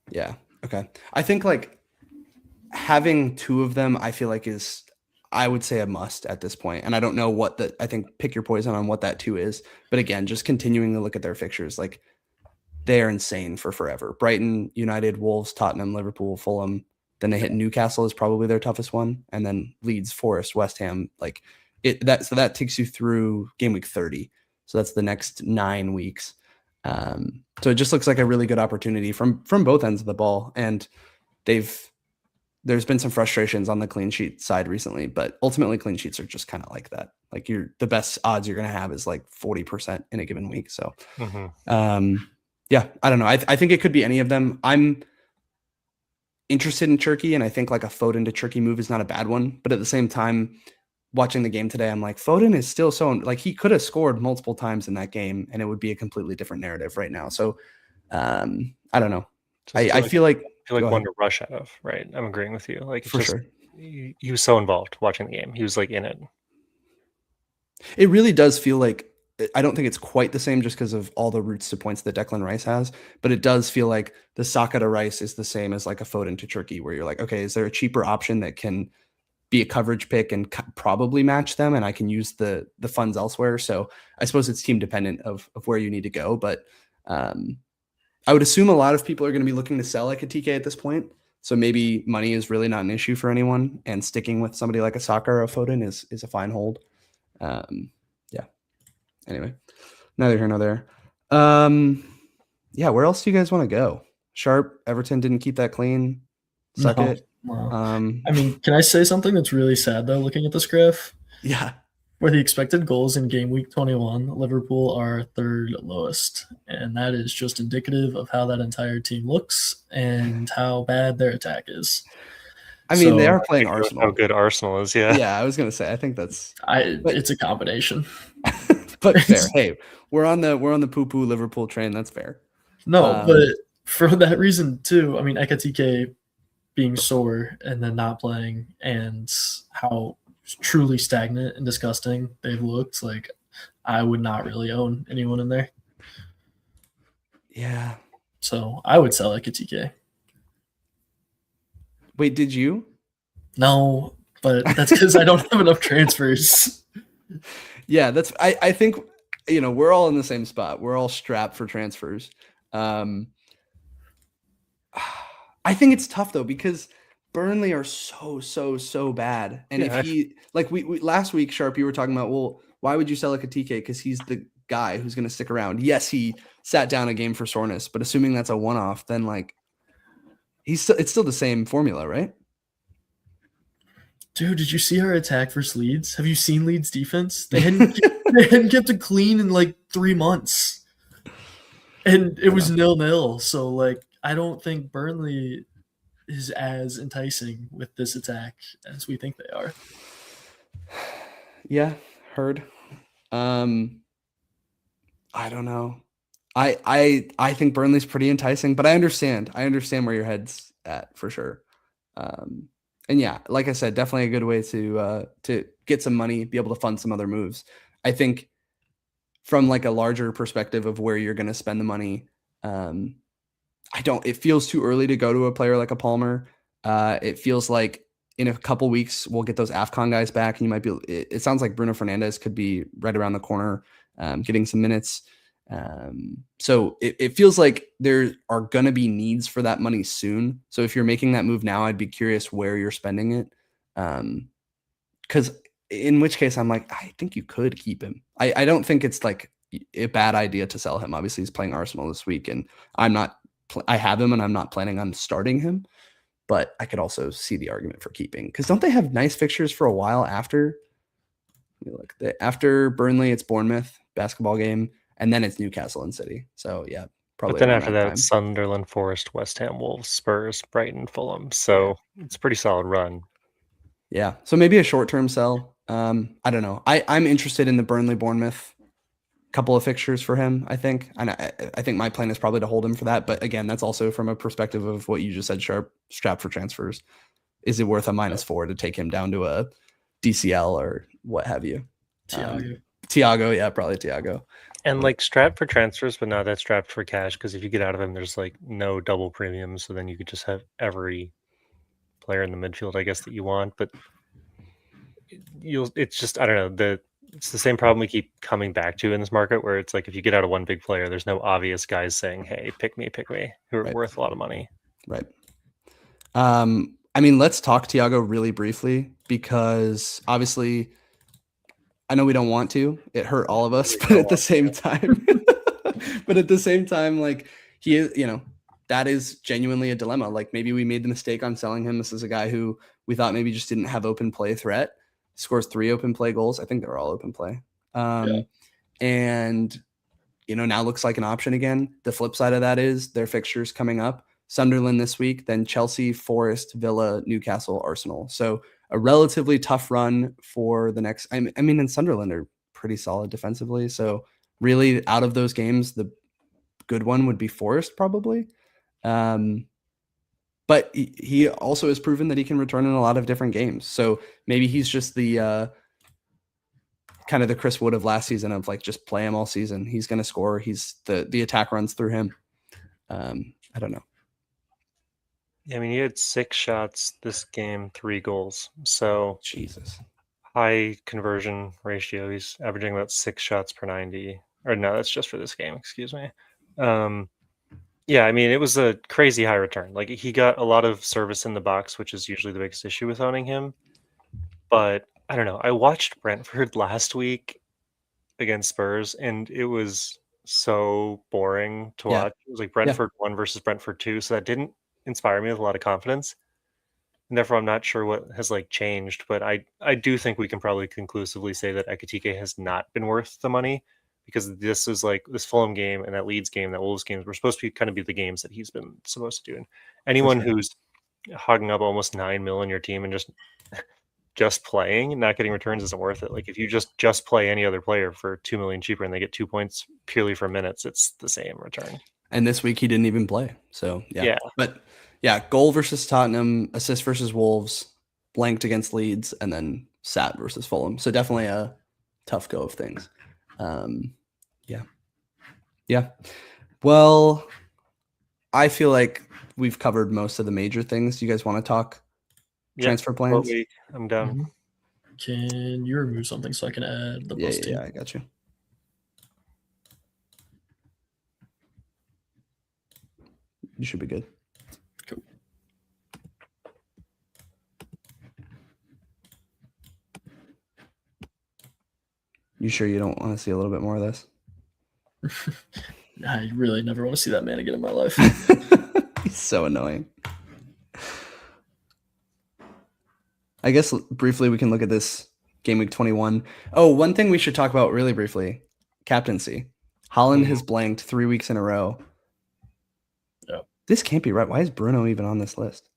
Yeah. Okay. I think like having two of them, I feel like is, I would say, a must at this point. And I don't know I think pick your poison on what that two is. But again, just continuing to look at their fixtures, like they are insane for forever. Brighton, United, Wolves, Tottenham, Liverpool, Fulham. Then they hit Newcastle is probably their toughest one. And then Leeds, Forest, West Ham. Like so that takes you through game week 30. So that's the next 9 weeks. So it just looks like a really good opportunity from both ends of the ball. And there's been some frustrations on the clean sheet side recently, but ultimately clean sheets are just kind of like that. Like the best odds you're going to have is like 40% in a given week. So, yeah, I don't know. I think it could be any of them. I'm interested in Cherokee, and I think like a Foden to Cherokee move is not a bad one. But at the same time, watching the game today, I'm like, Foden is still so like he could have scored multiple times in that game, and it would be a completely different narrative right now. So, I don't know. I feel like one to rush out of, right? I'm agreeing with you. Like for sure, he was so involved watching the game. He was like in it. It really does feel like, I don't think it's quite the same just because of all the routes to points that Declan Rice has, but it does feel like the Saka to Rice is the same as like a Foden to Cherokee, where you're like, okay, is there a cheaper option that can be a coverage pick and probably match them, and I can use the funds elsewhere? So I suppose it's team dependent of where you need to go, but I would assume a lot of people are going to be looking to sell like a TK at this point. So maybe money is really not an issue for anyone, and sticking with somebody like a Saka or a Foden is a fine hold. Yeah. Anyway, neither here nor there. Yeah. Where else do you guys want to go? Sharp, Everton didn't keep that clean. Suck it. Wow. I mean, can I say something that's really sad though? Looking at this graph, Yeah. where the expected goals in game week 21, Liverpool are third lowest, and that is just indicative of how that entire team looks and how bad their attack is. I mean, they are playing Arsenal. How good Arsenal is, yeah. Yeah, I was gonna say. I think that's. It's a combination. But fair. Hey, we're on the poo-poo Liverpool train. That's fair. No, but for that reason too. I mean, Ka-Thiaw being sore and then not playing, and how truly stagnant and disgusting they've looked. Like, I would not really own anyone in there. Yeah. So I would sell Ka-Thiaw. Wait, did you? No, but that's because I don't have enough transfers. Yeah, I think, we're all in the same spot. We're all strapped for transfers. I think it's tough though, because Burnley are so bad. And if he, like we last week, Sharp, you were talking about, well, why would you sell like a TK? Because he's the guy who's going to stick around. Yes, he sat down a game for soreness, but assuming that's a one-off, then like it's still the same formula, right? Dude, did you see our attack versus Leeds? Have you seen Leeds defense? They hadn't kept it clean in like 3 months, and it was 0-0. So like, I don't think Burnley is as enticing with this attack as we think they are. Yeah, heard. I don't know. I think Burnley's pretty enticing, but I understand where your head's at for sure. And yeah, like I said, definitely a good way to get some money, be able to fund some other moves. I think from like a larger perspective of where you're going to spend the money, it feels too early to go to a player like a Palmer. It feels like in a couple weeks we'll get those AFCON guys back, and you might be. It sounds like Bruno Fernandes could be right around the corner, getting some minutes. So it feels like there are going to be needs for that money soon. So if you're making that move now, I'd be curious where you're spending it. Because in which case I'm like, I think you could keep him. I don't think it's like a bad idea to sell him. Obviously he's playing Arsenal this week, and I have him and I'm not planning on starting him, but I could also see the argument for keeping, because don't they have nice fixtures for a while after? After Burnley, it's Bournemouth basketball game, and then it's Newcastle and City. So yeah, probably. But then after that, it's Sunderland, Forest, West Ham, Wolves, Spurs, Brighton, Fulham. So it's a pretty solid run. Yeah. So maybe a short-term sell. I don't know. I'm interested in the Burnley Bournemouth couple of fixtures for him, I think. And I think my plan is probably to hold him for that. But again, that's also from a perspective of what you just said, Strap for transfers. Is it worth a -4 to take him down to a DCL or what have you? Thiago. Yeah, probably Thiago. And like strapped for transfers, but not that strapped for cash, because if you get out of him, there's like no double premium. So then you could just have every player in the midfield, I guess, that you want. But it's just, I don't know, it's the same problem we keep coming back to in this market, where it's like if you get out of one big player, there's no obvious guys saying, "Hey, pick me," who are worth a lot of money. Right. I mean, let's talk Thiago really briefly, because obviously I know we don't want to. It hurt all of us, but at the same time, like he is, that is genuinely a dilemma. Like maybe we made the mistake on selling him. This is a guy who we thought maybe just didn't have open play threat. He scores 3 open play goals. I think they're all open play. And, now looks like an option again. The flip side of that is their fixtures coming up. Sunderland this week, then Chelsea, Forest, Villa, Newcastle, Arsenal. So a relatively tough run for the next. I mean, and Sunderland are pretty solid defensively. So really, out of those games, the good one would be Forest probably. But he also has proven that he can return in a lot of different games. So maybe he's just the kind of the Chris Wood of last season of like just play him all season. He's going to score. He's the attack runs through him. I don't know. Yeah, I mean, he had 6 shots this game, 3 goals. So Jesus, high conversion ratio. He's averaging about 6 shots per 90. Or no, that's just for this game. Excuse me. Yeah, I mean, it was a crazy high return. Like he got a lot of service in the box, which is usually the biggest issue with owning him. But I don't know. I watched Brentford last week against Spurs, and it was so boring to watch. It was like Brentford 1 versus Brentford 2, so that didn't inspire me with a lot of confidence. And therefore, I'm not sure what has like changed, but I do think we can probably conclusively say that Ekitike has not been worth the money, because this is like this Fulham game and that Leeds game, that Wolves game were supposed to be kind of be the games that he's been supposed to do. And anyone who's hogging up almost 9 mil in your team and just playing and not getting returns isn't worth it. Like if you just play any other player for 2 million cheaper and they get 2 points purely for minutes, it's the same return. And this week he didn't even play. So yeah. But yeah, goal versus Tottenham, assist versus Wolves, blanked against Leeds, and then sat versus Fulham. So definitely a tough go of things. Yeah. Well, I feel like we've covered most of the major things. Do you guys want to talk transfer plans? I'm done. Can you remove something so I can add the bus team? Yeah, I got you. You should be good. Cool. You sure you don't want to see a little bit more of this? I really never want to see that man again in my life. He's so annoying. I guess briefly we can look at this game week 21. Oh, one thing we should talk about really briefly. Captaincy. Haaland has blanked 3 weeks in a row. Yeah. This can't be right. Why is Bruno even on this list?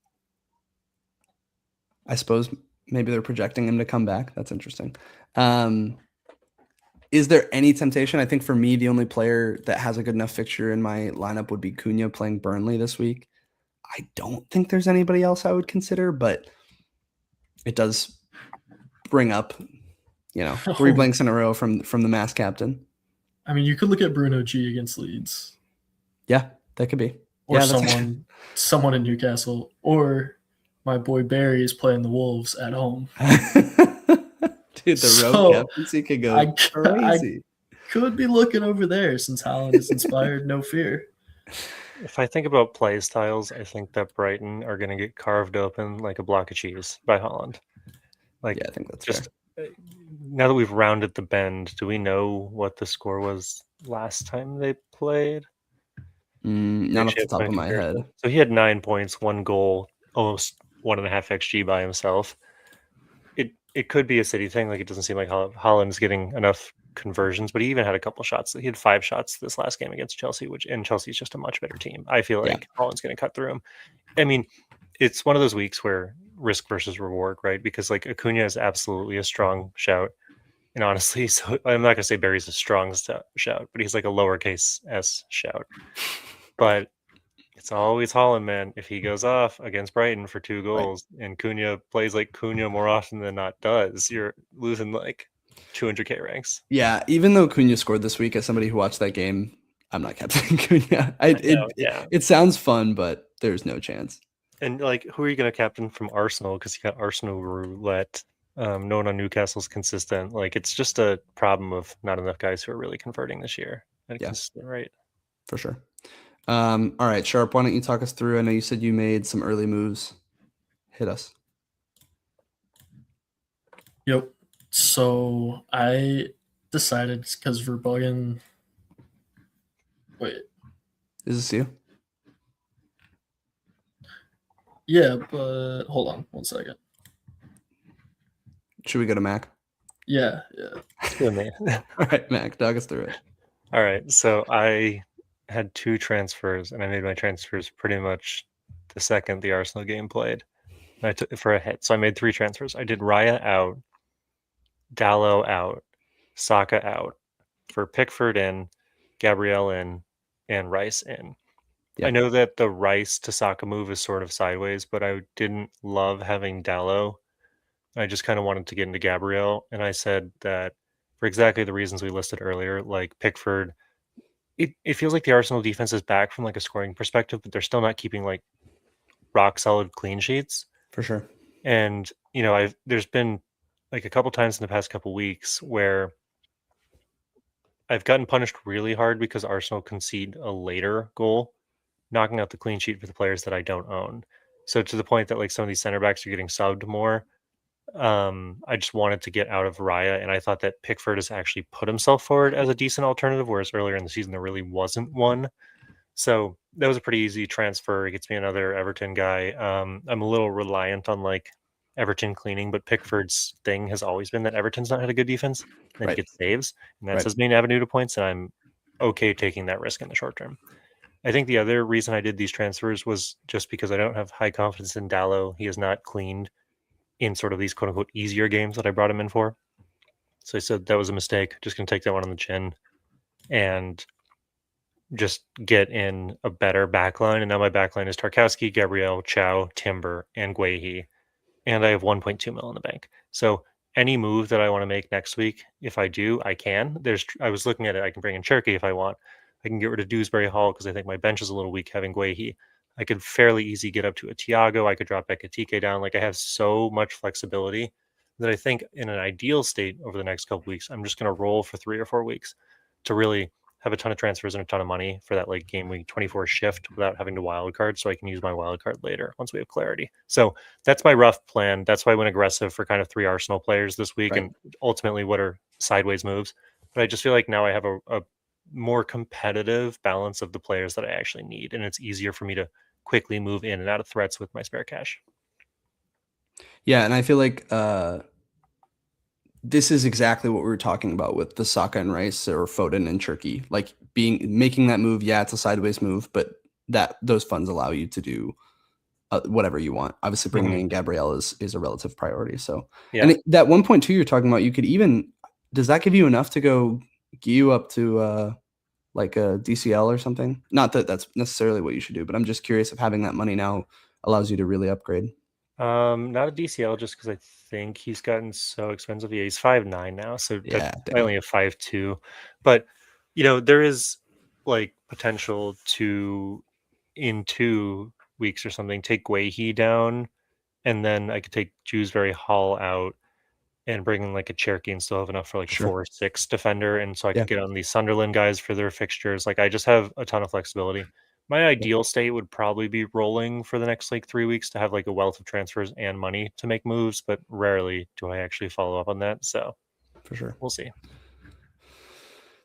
I suppose maybe they're projecting him to come back. That's interesting. Is there any temptation? I think for me, the only player that has a good enough fixture in my lineup would be Cunha playing Burnley this week. I don't think there's anybody else I would consider, but it does bring up, 3 blanks in a row from the mass captain. I mean, you could look at Bruno G against Leeds. Yeah, that could be. Or someone in Newcastle. Or my boy Barry is playing the Wolves at home. Dude, the road captaincy could go crazy. I could be looking over there since Haaland is inspired, no fear. If I think about play styles, I think that Brighton are going to get carved open like a block of cheese by Haaland. I think that's just fair. Now that we've rounded the bend, do we know what the score was last time they played? Not off the top of my head. So he had 9 points, 1 goal, almost 1.5 XG by himself. It could be a City thing. Like it doesn't seem like Haaland's getting enough conversions, but he even had a couple shots. He had 5 shots this last game against Chelsea, and Chelsea's just a much better team. I feel like Haaland's going to cut through him. I mean, it's one of those weeks where risk versus reward, right? Because like Acuna is absolutely a strong shout, And honestly, so I'm not gonna say Barry's a strong shout, but he's like a lowercase s shout. But it's always Holland, man. If he goes off against Brighton for 2 goals and Cunha plays like Cunha more often than not does, you're losing like 200k ranks. Yeah, even though Cunha scored this week, as somebody who watched that game, I'm not captaining Cunha. It sounds fun, but there's no chance. And like, who are you going to captain from Arsenal? Because you got Arsenal roulette. No one on Newcastle's consistent. Like, it's just a problem of not enough guys who are really converting this year. Right. For sure. All right, Sharp, why don't you talk us through? I know you said you made some early moves. Hit us. Yep. So I decided, because Verbuggin. Wait. Is this you? Yeah, but hold on 1 second. Should we go to Mac? Yeah. Good, man. All right, Mac, talk us through it. All right, so I had 2 transfers, and I made my transfers pretty much the second the Arsenal game played. And I took it for a hit, so I made 3 transfers. I did Raya out, Dallo out, Saka out, for Pickford in, Gabriel in, and Rice in. Yep. I know that the Rice to Saka move is sort of sideways, but I didn't love having Dallo. I just kind of wanted to get into Gabriel, and I said that for exactly the reasons we listed earlier, like Pickford, it feels like the Arsenal defense is back from like a scoring perspective, but they're still not keeping like rock solid clean sheets. For sure. And, there's been like a couple times in the past couple weeks where I've gotten punished really hard because Arsenal concede a later goal, knocking out the clean sheet for the players that I don't own. So to the point that like some of these center backs are getting subbed more. I just wanted to get out of Raya, and I thought that Pickford has actually put himself forward as a decent alternative, whereas earlier in the season there really wasn't one. So that was a pretty easy transfer. It gets me another Everton guy. I'm a little reliant on like Everton cleaning, but Pickford's thing has always been that Everton's not had a good defense, and he gets saves, and that's his main avenue to points, and I'm okay taking that risk in the short term. I think the other reason I did these transfers was just because I don't have high confidence in Dallo. He has not cleaned in sort of these quote unquote easier games that I brought him in for. So I said that was a mistake. Just going to take that one on the chin and just get in a better backline. And now my backline is Tarkowski, Gabriel, Chow, Timber, and Guehi. And I have 1.2 mil in the bank. So any move that I want to make next week, if I do, I can. I was looking at it. I can bring in Cherky if I want. I can get rid of Dewsbury Hall because I think my bench is a little weak having Guehi. I could fairly easy get up to a Thiago. I could drop Ka-Thiaw down. Like I have so much flexibility that I think in an ideal state over the next couple weeks, I'm just going to roll for 3 or 4 weeks to really have a ton of transfers and a ton of money for that like game week 24 shift without having to wild card, so I can use my wild card later once we have clarity. So that's my rough plan. That's why I went aggressive for kind of 3 Arsenal players this week, and ultimately what are sideways moves. But I just feel like now I have a more competitive balance of the players that I actually need, and it's easier for me to quickly move in and out of threats with my spare cash. Yeah, and I feel like this is exactly what we were talking about with the Saka and Rice or Foden and Cherky. Like making that move, yeah, it's a sideways move, but those funds allow you to do whatever you want. Obviously, bringing in Gabriel is a relative priority. So, and that 1.2 you're talking about, you could even, does that give you enough to go get you up to like a DCL or something? Not that that's necessarily what you should do, but I'm just curious if having that money now allows you to really upgrade. Not a DCL, just because I think he's gotten so expensive. Yeah, he's 5'9" now, so I only have 5'2". But there is like potential to in 2 weeks or something take Guehi down, and then I could take Dewsbury Hall out and bring in like a Cherky and still have enough for like a 4-6 defender, and so I could get on these Sunderland guys for their fixtures. Like I just have a ton of flexibility. My ideal state would probably be rolling for the next like 3 weeks to have like a wealth of transfers and money to make moves, but rarely do I actually follow up on that. So for sure, we'll see.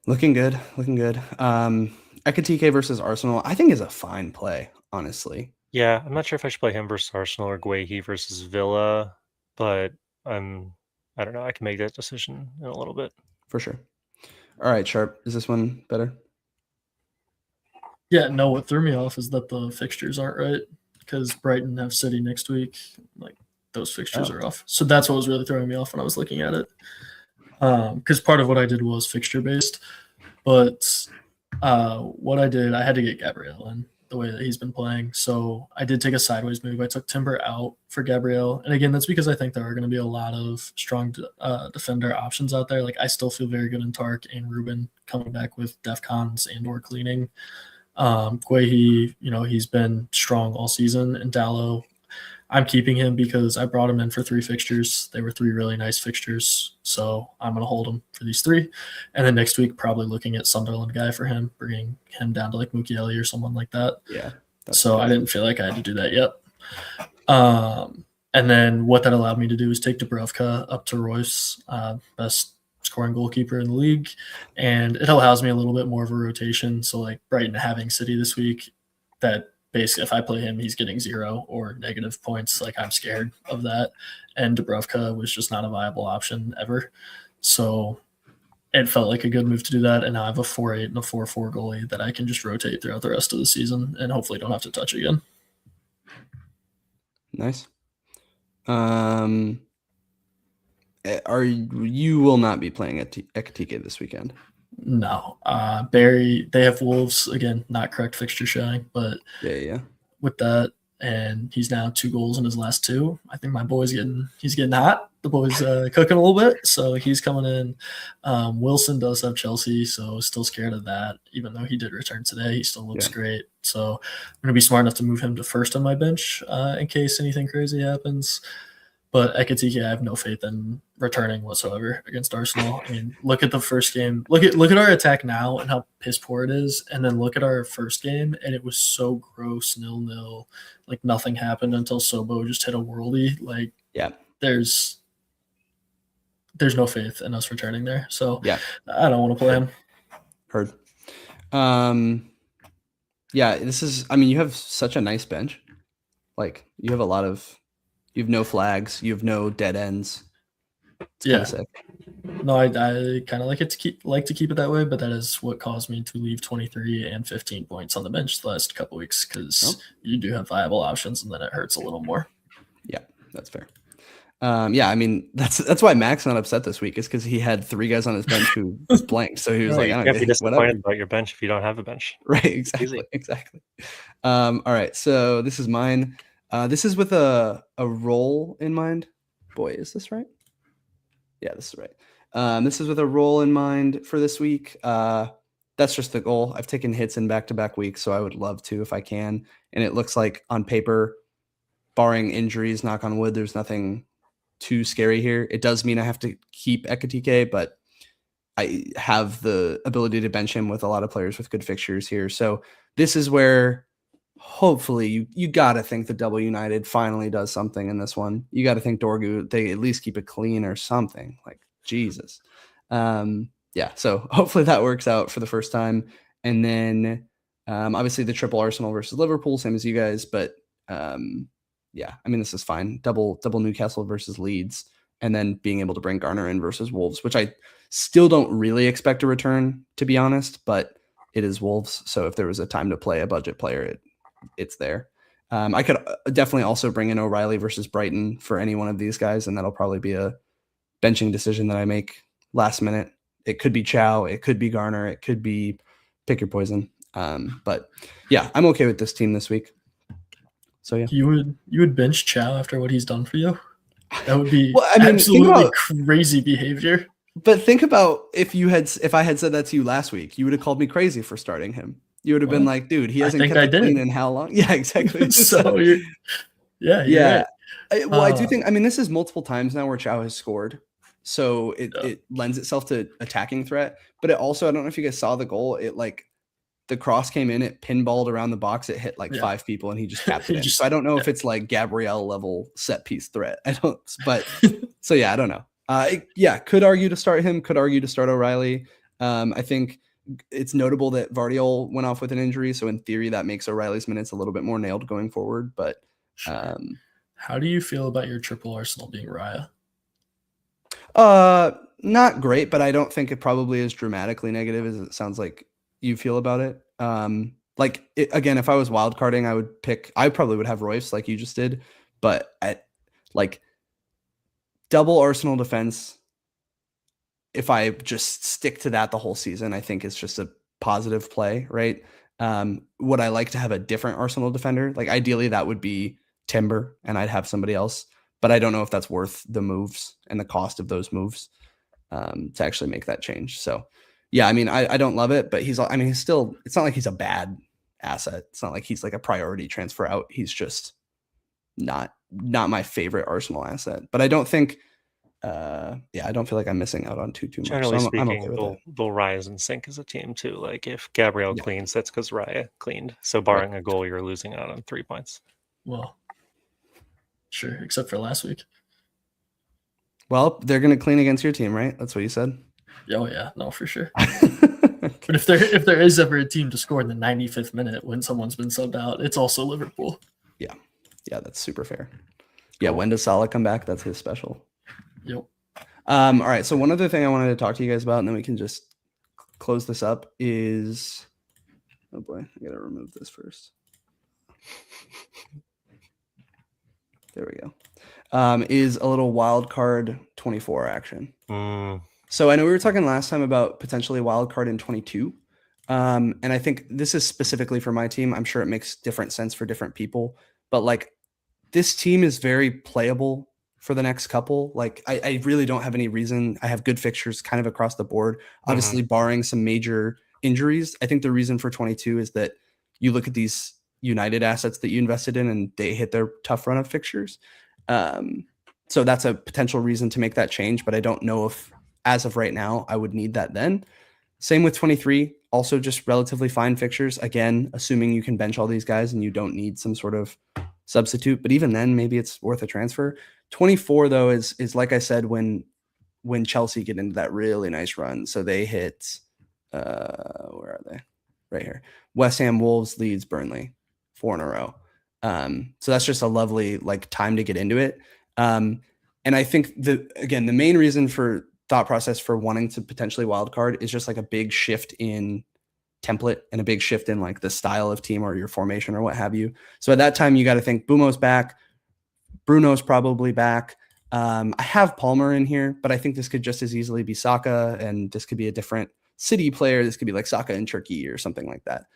Looking good. Ka-Thiaw versus Arsenal, I think is a fine play, honestly. Yeah, I'm not sure if I should play him versus Arsenal or Guehi versus Villa, but I don't know. I can make that decision in a little bit. For sure. All right, Sharp. Is this one better? Yeah, no, what threw me off is that the fixtures aren't right because Brighton have City next week. Like those fixtures are off. So that's what was really throwing me off when I was looking at it. Because part of what I did was fixture based, but what I did, I had to get Gabriel in the way that he's been playing. So I did take a sideways move. I took Timber out for Gabriel, and again, that's because I think there are going to be a lot of strong defender options out there. Like I still feel very good in Tark and Ruben coming back with DEFCONs and or cleaning. Guehi, he's been strong all season, and Dallo, I'm keeping him because I brought him in for 3 fixtures. They were 3 really nice fixtures, so I'm going to hold him for these 3. And then next week, probably looking at Sunderland guy for him, bringing him down to like Mukiele or someone like that. Yeah. So I didn't feel like I had to do that yet. And then what that allowed me to do is take Dubravka up to Royce, best scoring goalkeeper in the league, and it allows me a little bit more of a rotation. So like Brighton having City this week, that basically if I play him, he's getting 0 or negative points. Like I'm scared of that, and Dubravka was just not a viable option ever. So it felt like a good move to do that, and now I have a 4-8 and a 4-4 goalie that I can just rotate throughout the rest of the season and hopefully don't have to touch again. Nice. You will not be playing at Ekatike this weekend? No. Barry, they have Wolves again, not correct fixture showing, but yeah. With that, and he's now 2 goals in his last 2. I think my boy's getting hot. The boy's cooking a little bit, so he's coming in. Wilson does have Chelsea, so still scared of that. Even though he did return today, he still looks great. So I'm gonna be smart enough to move him to first on my bench in case anything crazy happens. But Ekatike, I have no faith in returning whatsoever against Arsenal. I mean, look at the first game. Look at our attack now and how piss poor it is, and then look at our first game, and it was so gross, 0-0. Like nothing happened until Sobo just hit a worldie. Like, there's no faith in us returning there. So I don't want to play him. Heard. This is. I mean, you have such a nice bench. Like you have a lot of. You have no flags. You have no dead ends. It's kind of sick. No, I kind of like to keep it that way, but that is what caused me to leave 23 and 15 points on the bench the last couple of weeks because you do have viable options, and then it hurts a little more. Yeah, that's fair. I mean that's why Mac's not upset this week is because he had 3 guys on his bench who blanked. So he was like, you can't be disappointed about your bench if you don't have a bench. Right, exactly. All right, so this is mine. This is with a role in mind. Boy, is this right? Yeah, this is right. This is with a role in mind for this week. That's just the goal. I've taken hits in back-to-back weeks, so I would love to if I can. And it looks like on paper, barring injuries, knock on wood, there's nothing too scary here. It does mean I have to keep Ekatike, but I have the ability to bench him with a lot of players with good fixtures here. So this is where hopefully you got to think the Double United finally does something in this one. You got to think Dorgu, they at least keep it clean or something. Like, Jesus. So hopefully that works out for the first time. And then obviously the triple Arsenal versus Liverpool, same as you guys. But I mean, this is fine. Double Newcastle versus Leeds. And then being able to bring Garner in versus Wolves, which I still don't really expect to return, to be honest. But it is Wolves. So if there was a time to play a budget player, it's there. I could definitely also bring in O'Reilly versus Brighton for any one of these guys, and that'll probably be a benching decision that I make last minute. It could be Chow, it could be Garner, it could be pick your poison. But yeah, I'm okay with this team this week. So yeah, you would bench Chow after what he's done for you? That would be absolutely crazy behavior. But think about if I had said that to you last week, you would have called me crazy for starting him. You would have been like, dude, he hasn't kept it clean in how long? Yeah, exactly. So right. I do think, I mean, this is multiple times now where Chow has scored. So it lends itself to attacking threat. But it also, I don't know if you guys saw the goal. It like the cross came in, it pinballed around the box, it hit like 5 people and he just capped it in. So I don't know if it's like Gabrielle level set piece threat. I don't, but so yeah, I don't know. Could argue to start him, could argue to start O'Reilly. I think it's notable that Vardiol went off with an injury, so in theory that makes O'Reilly's minutes a little bit more nailed going forward. But how do you feel about your triple Arsenal being Raya? Not great, but I don't think it probably is dramatically negative as it sounds like you feel about it. Again, if I was wildcarding, I probably would have Royce like you just did, but double Arsenal defense if I just stick to that the whole season, I think it's just a positive play, right? Would I like to have a different Arsenal defender? Like ideally that would be Timber and I'd have somebody else, but I don't know if that's worth the moves and the cost of those moves to actually make that change. So yeah, I mean, I don't love it, but he's still, it's not like he's a bad asset. It's not like he's like a priority transfer out. He's just not my favorite Arsenal asset, but I don't think, I don't feel like I'm missing out on too much. Generally So speaking, okay with they'll rise and sink as a team too. Like if Gabriel cleans, that's because Raya cleaned. So barring a goal, you're losing out on 3 points. Well, sure, except for last week. Well, they're going to clean against your team, right? That's what you said. Oh yeah, no, for sure. But if there is ever a team to score in the 95th minute when someone's been subbed out, it's also Liverpool. Yeah, that's super fair. Yeah, when does Salah come back? That's his special. Yep. All right. So one other thing I wanted to talk to you guys about, and then we can just close this up, is oh boy, I gotta remove this first. There we go. Is a little wild card 24 action. So I know we were talking last time about potentially wild card in 22. And I think this is specifically for my team. I'm sure it makes different sense for different people, but like this team is very playable for the next couple. Like I really don't have any reason. I have good fixtures kind of across the board, obviously barring some major injuries. I think the reason for 22 is that you look at these United assets that you invested in and they hit their tough run of fixtures. So that's a potential reason to make that change, but I don't know if as of right now, I would need that then. Same with 23, also just relatively fine fixtures. Again, assuming you can bench all these guys and you don't need some sort of substitute, but even then, maybe it's worth a transfer. 24 though is like I said, when Chelsea get into that really nice run. So they hit, where are they? Right here. West Ham, Wolves, Leeds, Burnley, 4 in a row. So that's just a lovely like time to get into it. And I think the main reason for thought process for wanting to potentially wildcard is just like a big shift in template and a big shift in like the style of team or your formation or what have you. So at that time, you got to think Bumo's back. Bruno's probably back. I have Palmer in here, but I think this could just as easily be Saka, and this could be a different City player. This could be like Saka in Turkey or something like that.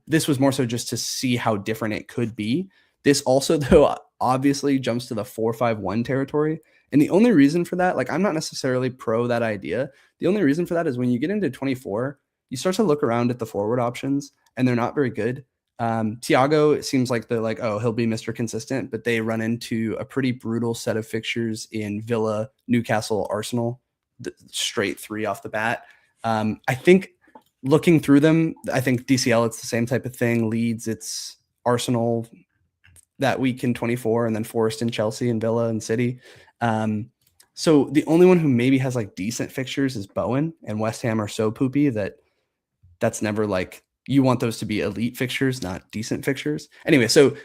This was more so just to see how different it could be. This also, though, obviously jumps to the 4-5-1 territory. And the only reason for that, like I'm not necessarily pro that idea. The only reason for that is when you get into 24, you start to look around at the forward options and they're not very good. Thiago, it seems like they're like, oh, he'll be Mr. Consistent, but they run into a pretty brutal set of fixtures in Villa, Newcastle, Arsenal, straight 3 off the bat. I think looking through them, I think DCL, it's the same type of thing. Leeds, it's Arsenal that week in 24, and then Forest and Chelsea and Villa and City. So the only one who maybe has like decent fixtures is Bowen, and West Ham are so poopy that's never like, you want those to be elite fixtures, not decent fixtures. Anyway, so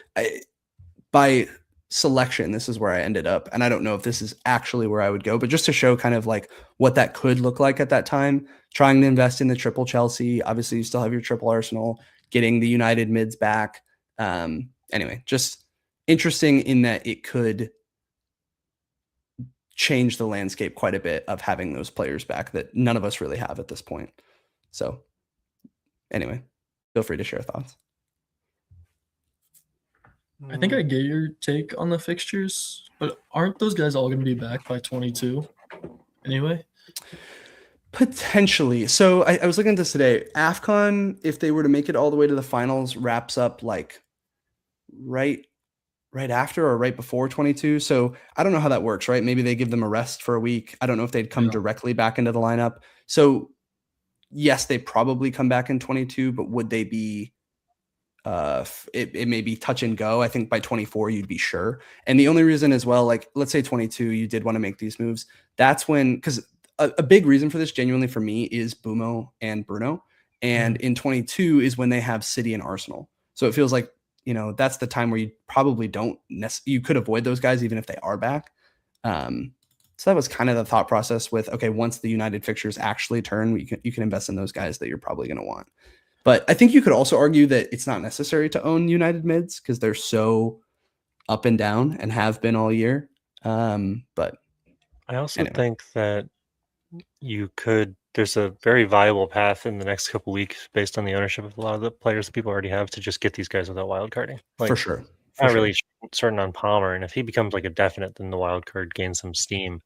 by selection, this is where I ended up. And I don't know if this is actually where I would go, but just to show kind of like what that could look like at that time, trying to invest in the triple Chelsea. Obviously, you still have your triple Arsenal, getting the United mids back. Anyway, just interesting in that it could change the landscape quite a bit of having those players back that none of us really have at this point. So anyway, feel free to share thoughts. I think I get your take on the fixtures, but aren't those guys all going to be back by 22 anyway? Potentially. So I was looking at this today. AFCON, if they were to make it all the way to the finals, wraps up like right after or right before 22. So I don't know how that works, right? Maybe they give them a rest for a week. I don't know if they'd come directly back into the lineup. So yes, they probably come back in 22, but would they be it may be touch and go. I think by 24 you'd be sure. And the only reason as well, like let's say 22 you did want to make these moves, that's when, because a big reason for this genuinely for me is Bumo and Bruno, and in 22 is when they have City and Arsenal. So it feels like, you know, that's the time where you probably don't you could avoid those guys even if they are back. So that was kind of the thought process with, okay, once the United fixtures actually turn, you can invest in those guys that you're probably going to want. But I think you could also argue that it's not necessary to own United mids because they're so up and down and have been all year. But I also think that there's a very viable path in the next couple weeks based on the ownership of a lot of the players that people already have to just get these guys without wildcarding. Like, For sure. not really certain on Palmer, and if he becomes like a definite, then the wild card gains some steam.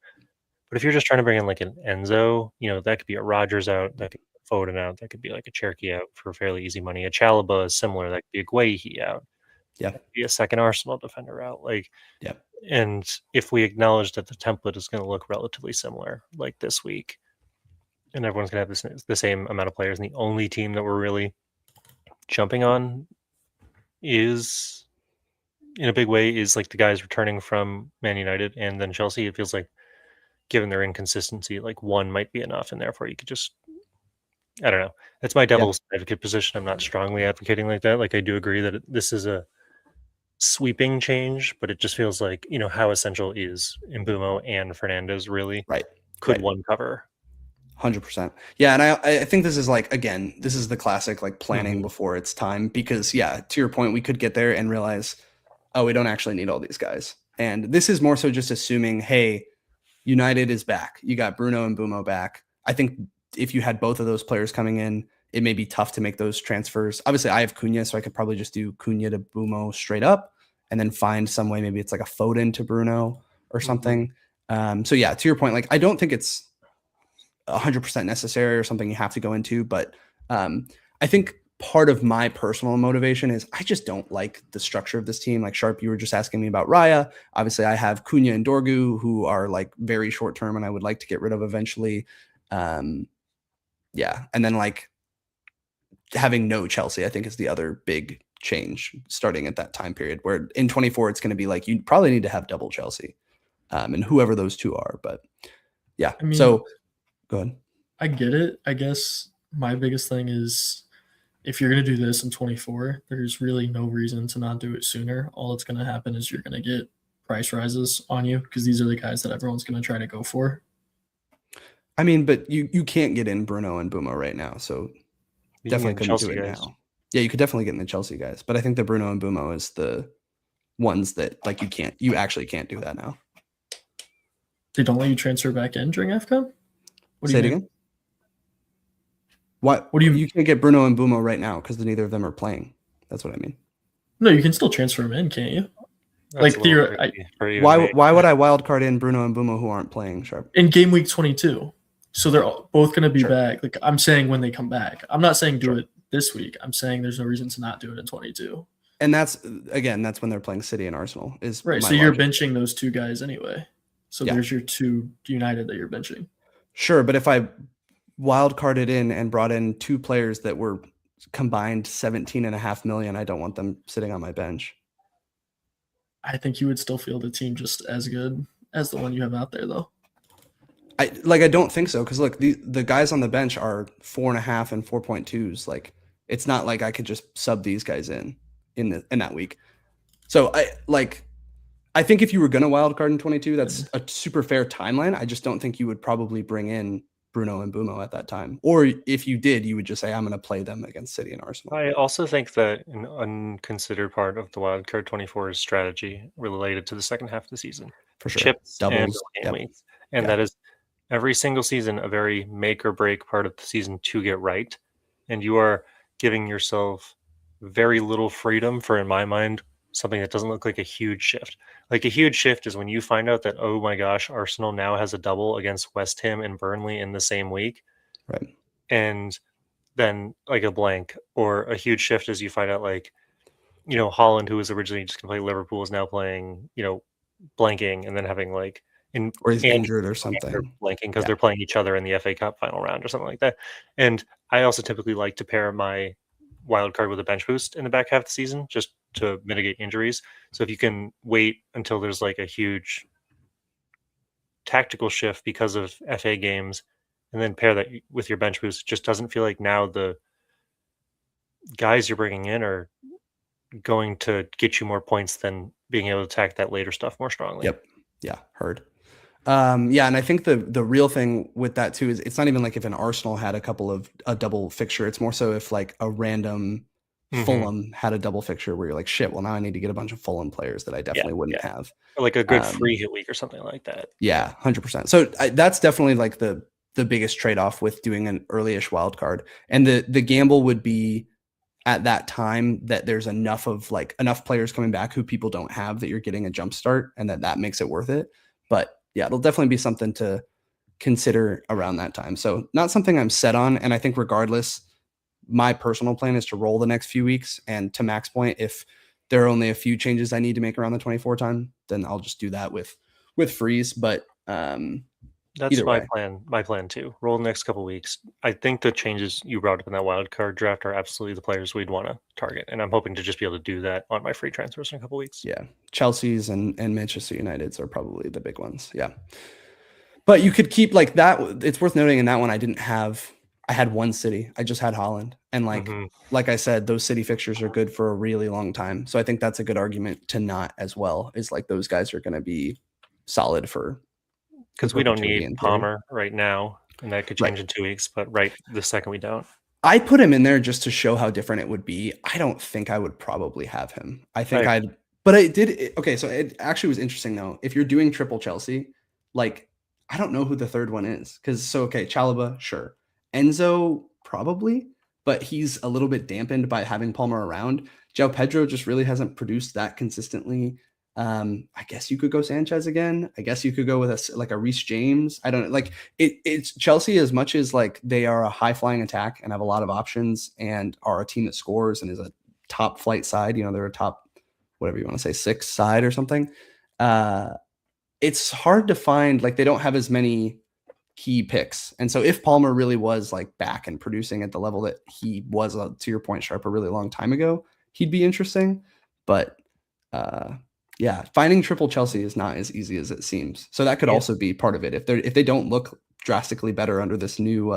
But if you're just trying to bring in like an Enzo, that could be a Rogers out, that could be a Foden out, that could be like a Cherokee out for fairly easy money. A Chalobah is similar, that could be a Guehi out. Yeah. That could be a second Arsenal defender out. Yeah. And if we acknowledge that the template is going to look relatively similar, like this week, and everyone's going to have the same amount of players, and the only team that we're really jumping on is, in a big way, is like the guys returning from Man United and then Chelsea. It feels like, given their inconsistency, like one might be enough, and therefore you could just, I don't know. That's my devil's advocate position. I'm not strongly advocating like that. Like, I do agree that this is a sweeping change, but it just feels like, how essential is Mbumo and Fernandez really? Right. Could one cover? 100%. Yeah, and I think this is like, again, this is the classic like planning before it's time, because to your point, we could get there and realize, oh, we don't actually need all these guys. And this is more so just assuming, hey, United is back. You got Bruno and Mbumo back. I think if you had both of those players coming in, it may be tough to make those transfers. Obviously, I have Cunha, so I could probably just do Cunha to Mbumo straight up and then find some way. Maybe it's like a Foden to Bruno or something. So yeah, to your point, like, I don't think it's 100% necessary or something you have to go into, but I think part of my personal motivation is I just don't like the structure of this team. Like, Sharp, you were just asking me about Raya. Obviously, I have Cunha and Dorgu, who are like very short term and I would like to get rid of eventually. Yeah. And then like having no Chelsea, I think, is the other big change starting at that time period, where in 24, it's going to be like, you probably need to have double Chelsea and whoever those two are. But yeah, I mean, so go ahead. I get it. I guess my biggest thing is, if you're going to do this in 24, there's really no reason to not do it sooner. All that's going to happen is you're going to get price rises on you, because these are the guys that everyone's going to try to go for. I mean, but you can't get in Bruno and Mbumo right now, so definitely couldn't do it now. Yeah, you could definitely get in the Chelsea guys, but I think the Bruno and Mbumo is the ones that like you actually can't do that now. They don't let you transfer back in during AFCON? Say it again? What do you can't get Bruno and Mbumo right now because neither of them are playing. That's what I mean. No, you can still transfer them in, can't you? That's why would I wildcard in Bruno and Mbumo who aren't playing, Sharp? In Gameweek 22. So they're both going to be back. Like, I'm saying when they come back. I'm not saying do it this week. I'm saying there's no reason to not do it in 22. And that's when they're playing City and Arsenal. Is right. So you're benching those two guys anyway. So there's your two United that you're benching. Sure, but if I wildcarded in and brought in two players that were combined 17.5 million, I don't want them sitting on my bench. I think you would still feel the team just as good as the one you have out there, though. I don't think so, because look, the guys on the bench are 4.5 and 4.2s. Like, it's not like I could just sub these guys in that week. So I think if you were going to wildcard in 22, that's a super fair timeline. I just don't think you would probably bring in Bruno and Mbumo at that time. Or if you did, you would just say, I'm going to play them against City and Arsenal. I also think that an unconsidered part of the wildcard 24 is strategy related to the second half of the season. For sure. Chips, doubles, and game weeks. And that is every single season a very make or break part of the season to get right. And you are giving yourself very little freedom for, in my mind, something that doesn't look like a huge shift. Like, a huge shift is when you find out that, oh my gosh, Arsenal now has a double against West Ham and Burnley in the same week. Right. And then like a blank. Or a huge shift is you find out, like, Holland, who was originally just going to play Liverpool, is now playing, blanking, and then having like or he's injured or something, blanking because they're playing each other in the FA Cup final round or something like that. And I also typically like to pair my wild card with a bench boost in the back half of the season, just to mitigate injuries. So if you can wait until there's like a huge tactical shift because of FA games, and then pair that with your bench boost, it just doesn't feel like now the guys you're bringing in are going to get you more points than being able to attack that later stuff more strongly. Yep. Yeah. Heard. And I think the real thing with that too is it's not even like if an Arsenal had a double fixture. It's more so if like a random Fulham had a double fixture where you're like, shit, well, now I need to get a bunch of Fulham players that I definitely wouldn't have. Or like a good free hit week or something like that. Yeah, 100%. So that's definitely like the the biggest trade-off with doing an early-ish wild card. And the gamble would be at that time that there's enough players coming back who people don't have that you're getting a jump start, and that makes it worth it. But yeah, it'll definitely be something to consider around that time. So not something I'm set on. And I think regardless, my personal plan is to roll the next few weeks. And to Mac's point, if there are only a few changes I need to make around the 24 time, then I'll just do that with freeze. But that's my plan. My plan too. Roll the next couple of weeks. I think the changes you brought up in that wild card draft are absolutely the players we'd want to target, and I'm hoping to just be able to do that on my free transfers in a couple of weeks. Yeah, Chelsea's and Manchester United's are probably the big ones. Yeah, but you could keep like that. It's worth noting in that one I had one City. I just had Holland, and like I said, those City fixtures are good for a really long time. So I think that's a good argument to not as well. Is like those guys are going to be solid for. Because we don't need Palmer right now, and that could change in 2 weeks. But right the second we don't, I put him in there just to show how different it would be. I don't think I would probably have him. I think but I did. Okay, so it actually was interesting though. If you're doing triple Chelsea, like I don't know who the third one is because Chalobah, sure, Enzo probably, but he's a little bit dampened by having Palmer around. João Pedro just really hasn't produced that consistently. I guess you could go Sanchez again. I guess you could go with a Reece James. I don't know. Like it's Chelsea, as much as like they are a high flying attack and have a lot of options and are a team that scores and is a top flight side. You know, they're a top, whatever you want to say, 6 side or something. It's hard to find, like they don't have as many key picks. And so if Palmer really was like back and producing at the level that he was, to your point, Sharp, a really long time ago, he'd be interesting. But, yeah, finding triple Chelsea is not as easy as it seems. So that could also be part of it. If they don't look drastically better under this new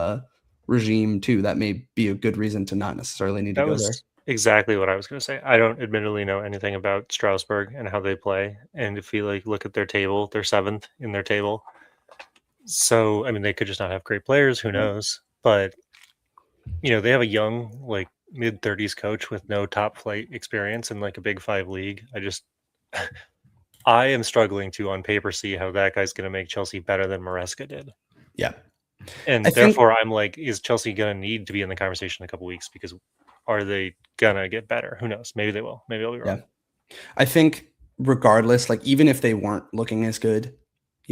regime too, that may be a good reason to not necessarily need to go there. Exactly what I was going to say. I don't admittedly know anything about Strasbourg and how they play. And if you look at their table, they're 7th in their table. So, I mean, they could just not have great players. Who knows? But, they have a young, mid-30s coach with no top flight experience in a Big 5 league. I am struggling to, on paper, see how that guy's going to make Chelsea better than Maresca did. Yeah. And therefore, I'm like, is Chelsea going to need to be in the conversation in a couple weeks? Because are they going to get better? Who knows? Maybe they will. Maybe I'll be wrong. Yeah. I think regardless, even if they weren't looking as good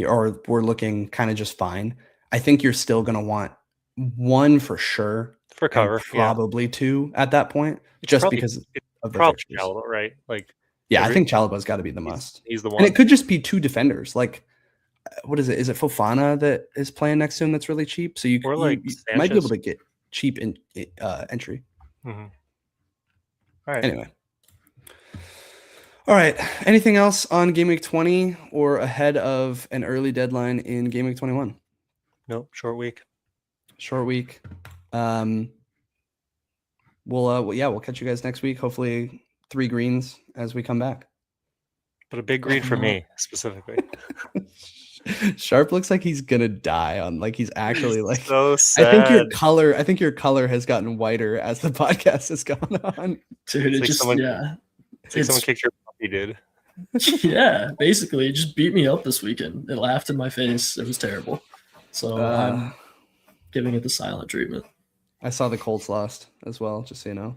or were looking kind of just fine, I think you're still going to want one for sure. For cover. Probably 2 at that point, just because of the fixtures. Chalobah, right? Yeah, I think Chalobah's got to be the must. He's the one. And it could just be 2 defenders. What is it? Is it Fofana that is playing next to him that's really cheap? So you might be able to get cheap in entry. Mm-hmm. All right. Anyway. All right. Anything else on Game Week 20 or ahead of an early deadline in Game Week 21? Nope. Short week. We'll catch you guys next week. Hopefully 3 greens as we come back. But a big green for me specifically. Sharp looks like he's gonna die on he's actually so sad. I think your color has gotten whiter as the podcast has gone on. Dude, it's someone kicked your puppy, dude. Yeah, basically it just beat me up this weekend. It laughed in my face. It was terrible. So I'm giving it the silent treatment. I saw the Colts lost as well, just so you know.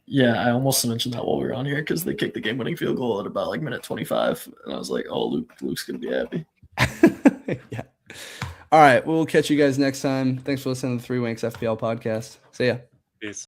Yeah, I almost mentioned that while we were on here because they kicked the game-winning field goal at about minute 25, and I was like, "Oh, Luke's gonna be happy." Yeah. All right, we'll catch you guys next time. Thanks for listening to the 3 Wanks FPL podcast. See ya. Peace.